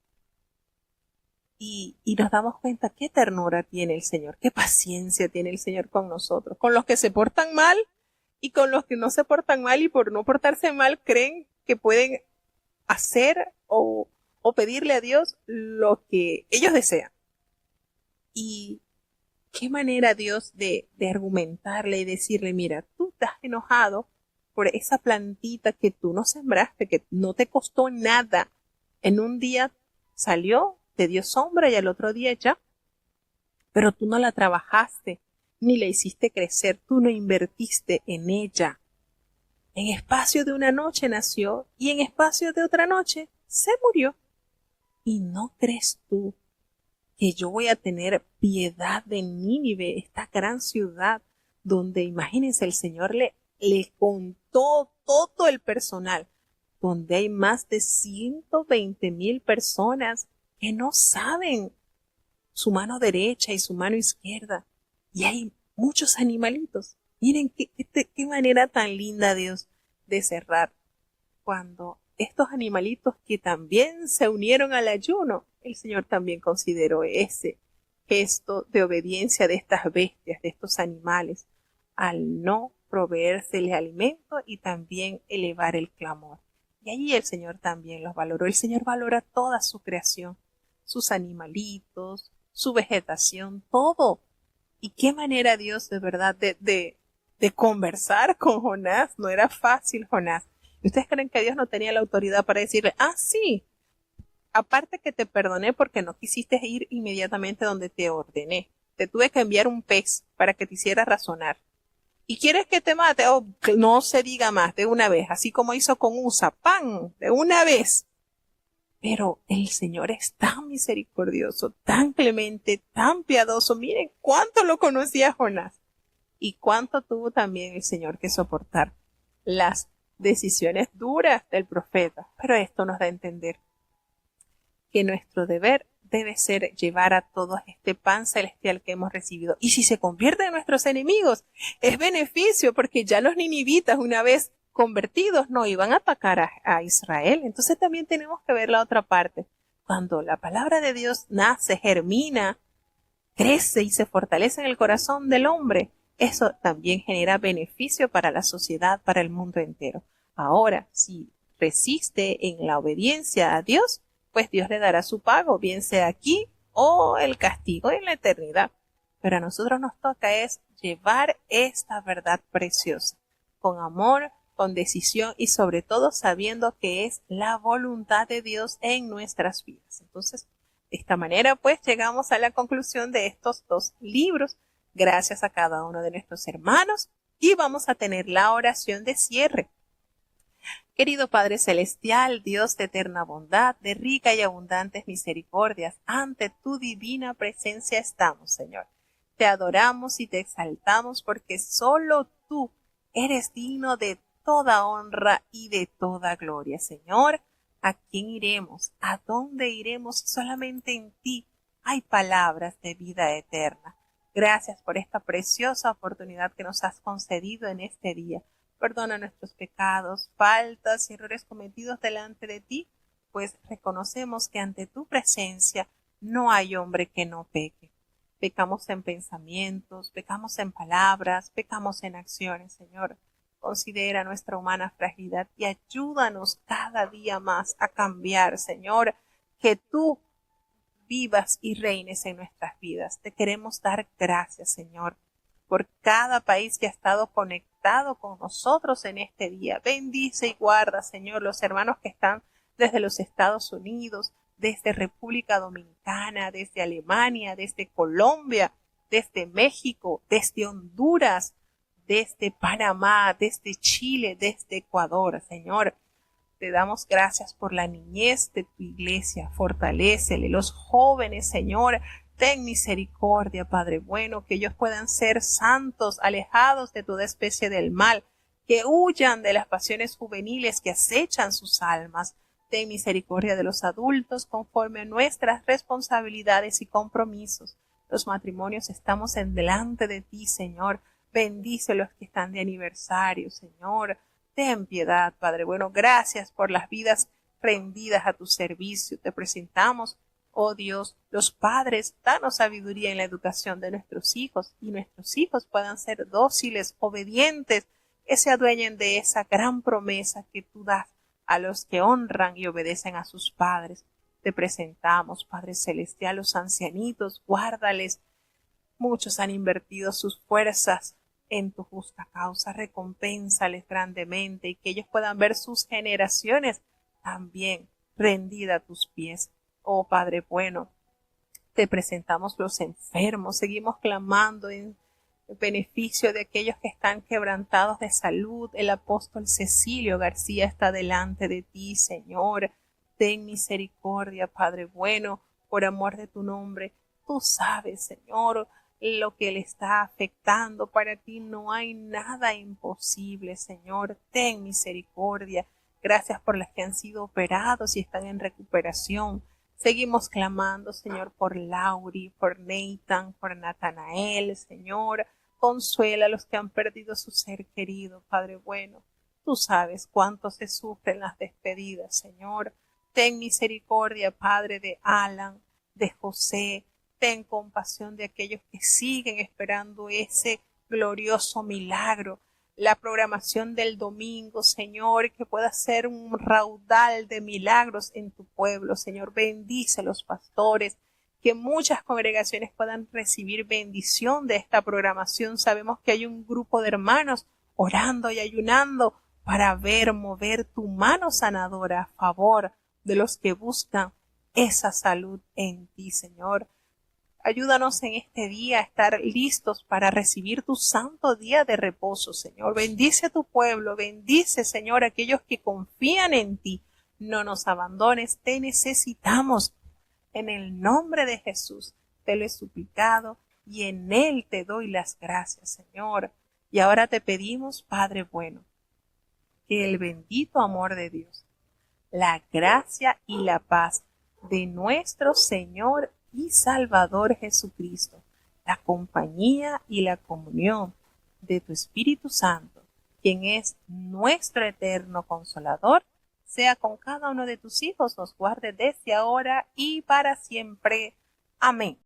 Y nos damos cuenta qué ternura tiene el Señor, qué paciencia tiene el Señor con nosotros, con los que se portan mal y con los que no se portan mal y por no portarse mal creen que pueden hacer o pedirle a Dios lo que ellos desean. Y qué manera, Dios, de argumentarle y decirle, mira, tú te has enojado por esa plantita que tú no sembraste, que no te costó nada. En un día salió, te dio sombra y al otro día ya, pero tú no la trabajaste, ni la hiciste crecer, tú no invertiste en ella. En espacio de una noche nació y en espacio de otra noche se murió. ¿Y no crees tú que yo voy a tener piedad de Nínive, esta gran ciudad, donde, imagínense, el Señor le contó todo el personal, donde hay más de 120,000 personas que no saben su mano derecha y su mano izquierda, y hay muchos animalitos? Miren qué manera tan linda, Dios, de cerrar, cuando estos animalitos que también se unieron al ayuno, el Señor también consideró ese gesto de obediencia de estas bestias, de estos animales, al no proveérseles alimento y también elevar el clamor. Y allí el Señor también los valoró. El Señor valora toda su creación, sus animalitos, su vegetación, todo. Y qué manera, Dios, de verdad, de conversar con Jonás. No era fácil, Jonás. ¿Ustedes creen que Dios no tenía la autoridad para decirle, sí, aparte que te perdoné porque no quisiste ir inmediatamente donde te ordené, te tuve que enviar un pez para que te hiciera razonar? ¿Y quieres que te mate? No se diga más, de una vez, así como hizo con Usa, ¡pam!, de una vez. Pero el Señor es tan misericordioso, tan clemente, tan piadoso. Miren cuánto lo conocía Jonás y cuánto tuvo también el Señor que soportar las decisiones duras del profeta. Pero esto nos da a entender que nuestro deber debe ser llevar a todos este pan celestial que hemos recibido. Y si se convierten en nuestros enemigos, es beneficio, porque ya los ninivitas, una vez convertidos, no iban a atacar a Israel. Entonces también tenemos que ver la otra parte. Cuando la palabra de Dios nace, germina, crece y se fortalece en el corazón del hombre, eso también genera beneficio para la sociedad, para el mundo entero. Ahora, si resiste en la obediencia a Dios, pues Dios le dará su pago, bien sea aquí o el castigo en la eternidad. Pero a nosotros nos toca es llevar esta verdad preciosa, con amor, con decisión y sobre todo sabiendo que es la voluntad de Dios en nuestras vidas. Entonces, de esta manera, pues llegamos a la conclusión de estos 2 libros, gracias a cada uno de nuestros hermanos, y vamos a tener la oración de cierre. Querido Padre Celestial, Dios de eterna bondad, de rica y abundantes misericordias, ante tu divina presencia estamos, Señor. Te adoramos y te exaltamos porque solo tú eres digno de toda honra y de toda gloria, Señor. ¿A quién iremos? ¿A dónde iremos? Solamente en ti hay palabras de vida eterna. Gracias por esta preciosa oportunidad que nos has concedido en este día. Perdona nuestros pecados, faltas y errores cometidos delante de ti, pues reconocemos que ante tu presencia no hay hombre que no peque. Pecamos en pensamientos, pecamos en palabras, pecamos en acciones, Señor. Considera nuestra humana fragilidad y ayúdanos cada día más a cambiar, Señor, que tú vivas y reines en nuestras vidas. Te queremos dar gracias, Señor, por cada país que ha estado conectado con nosotros en este día. Bendice y guarda, Señor, los hermanos que están desde los Estados Unidos, desde República Dominicana, desde Alemania, desde Colombia, desde México, desde Honduras, desde Panamá, desde Chile, desde Ecuador, Señor. Te damos gracias por la niñez de tu iglesia. Fortalécele, los jóvenes, Señor. Ten misericordia, Padre bueno, que ellos puedan ser santos, alejados de toda especie del mal, que huyan de las pasiones juveniles que acechan sus almas. Ten misericordia de los adultos conforme a nuestras responsabilidades y compromisos. Los matrimonios estamos en delante de ti, Señor. Bendice los que están de aniversario, Señor. Ten piedad, Padre bueno. Gracias por las vidas rendidas a tu servicio. Te presentamos, oh Dios, los padres. Danos sabiduría en la educación de nuestros hijos y nuestros hijos puedan ser dóciles, obedientes, que se adueñen de esa gran promesa que tú das a los que honran y obedecen a sus padres. Te presentamos, Padre Celestial, los ancianitos, guárdales. Muchos han invertido sus fuerzas en tu justa causa, recompénsales grandemente y que ellos puedan ver sus generaciones también rendidas a tus pies. Oh Padre bueno, te presentamos los enfermos, seguimos clamando en beneficio de aquellos que están quebrantados de salud. El apóstol Cecilio García está delante de ti, Señor. Ten misericordia, Padre bueno, por amor de tu nombre. Tú sabes, Señor, lo que le está afectando. Para ti no hay nada imposible, Señor. Ten misericordia. Gracias por las que han sido operados y están en recuperación. Seguimos clamando, Señor, por Lauri, por Nathan, por Natanael, Señor. Consuela a los que han perdido su ser querido, Padre bueno. Tú sabes cuánto se sufren las despedidas, Señor. Ten misericordia, Padre, de Alan, de José. Ten compasión de aquellos que siguen esperando ese glorioso milagro. La programación del domingo, Señor, que pueda ser un raudal de milagros en tu pueblo, Señor. Bendice a los pastores, que muchas congregaciones puedan recibir bendición de esta programación. Sabemos que hay un grupo de hermanos orando y ayunando para ver mover tu mano sanadora a favor de los que buscan esa salud en ti, Señor. Ayúdanos en este día a estar listos para recibir tu santo día de reposo, Señor. Bendice a tu pueblo, bendice, Señor, a aquellos que confían en ti. No nos abandones, te necesitamos. En el nombre de Jesús te lo he suplicado y en él te doy las gracias, Señor. Y ahora te pedimos, Padre bueno, que el bendito amor de Dios, la gracia y la paz de nuestro Señor y Salvador Jesucristo, la compañía y la comunión de tu Espíritu Santo, quien es nuestro eterno Consolador, sea con cada uno de tus hijos, nos guarde desde ahora y para siempre. Amén.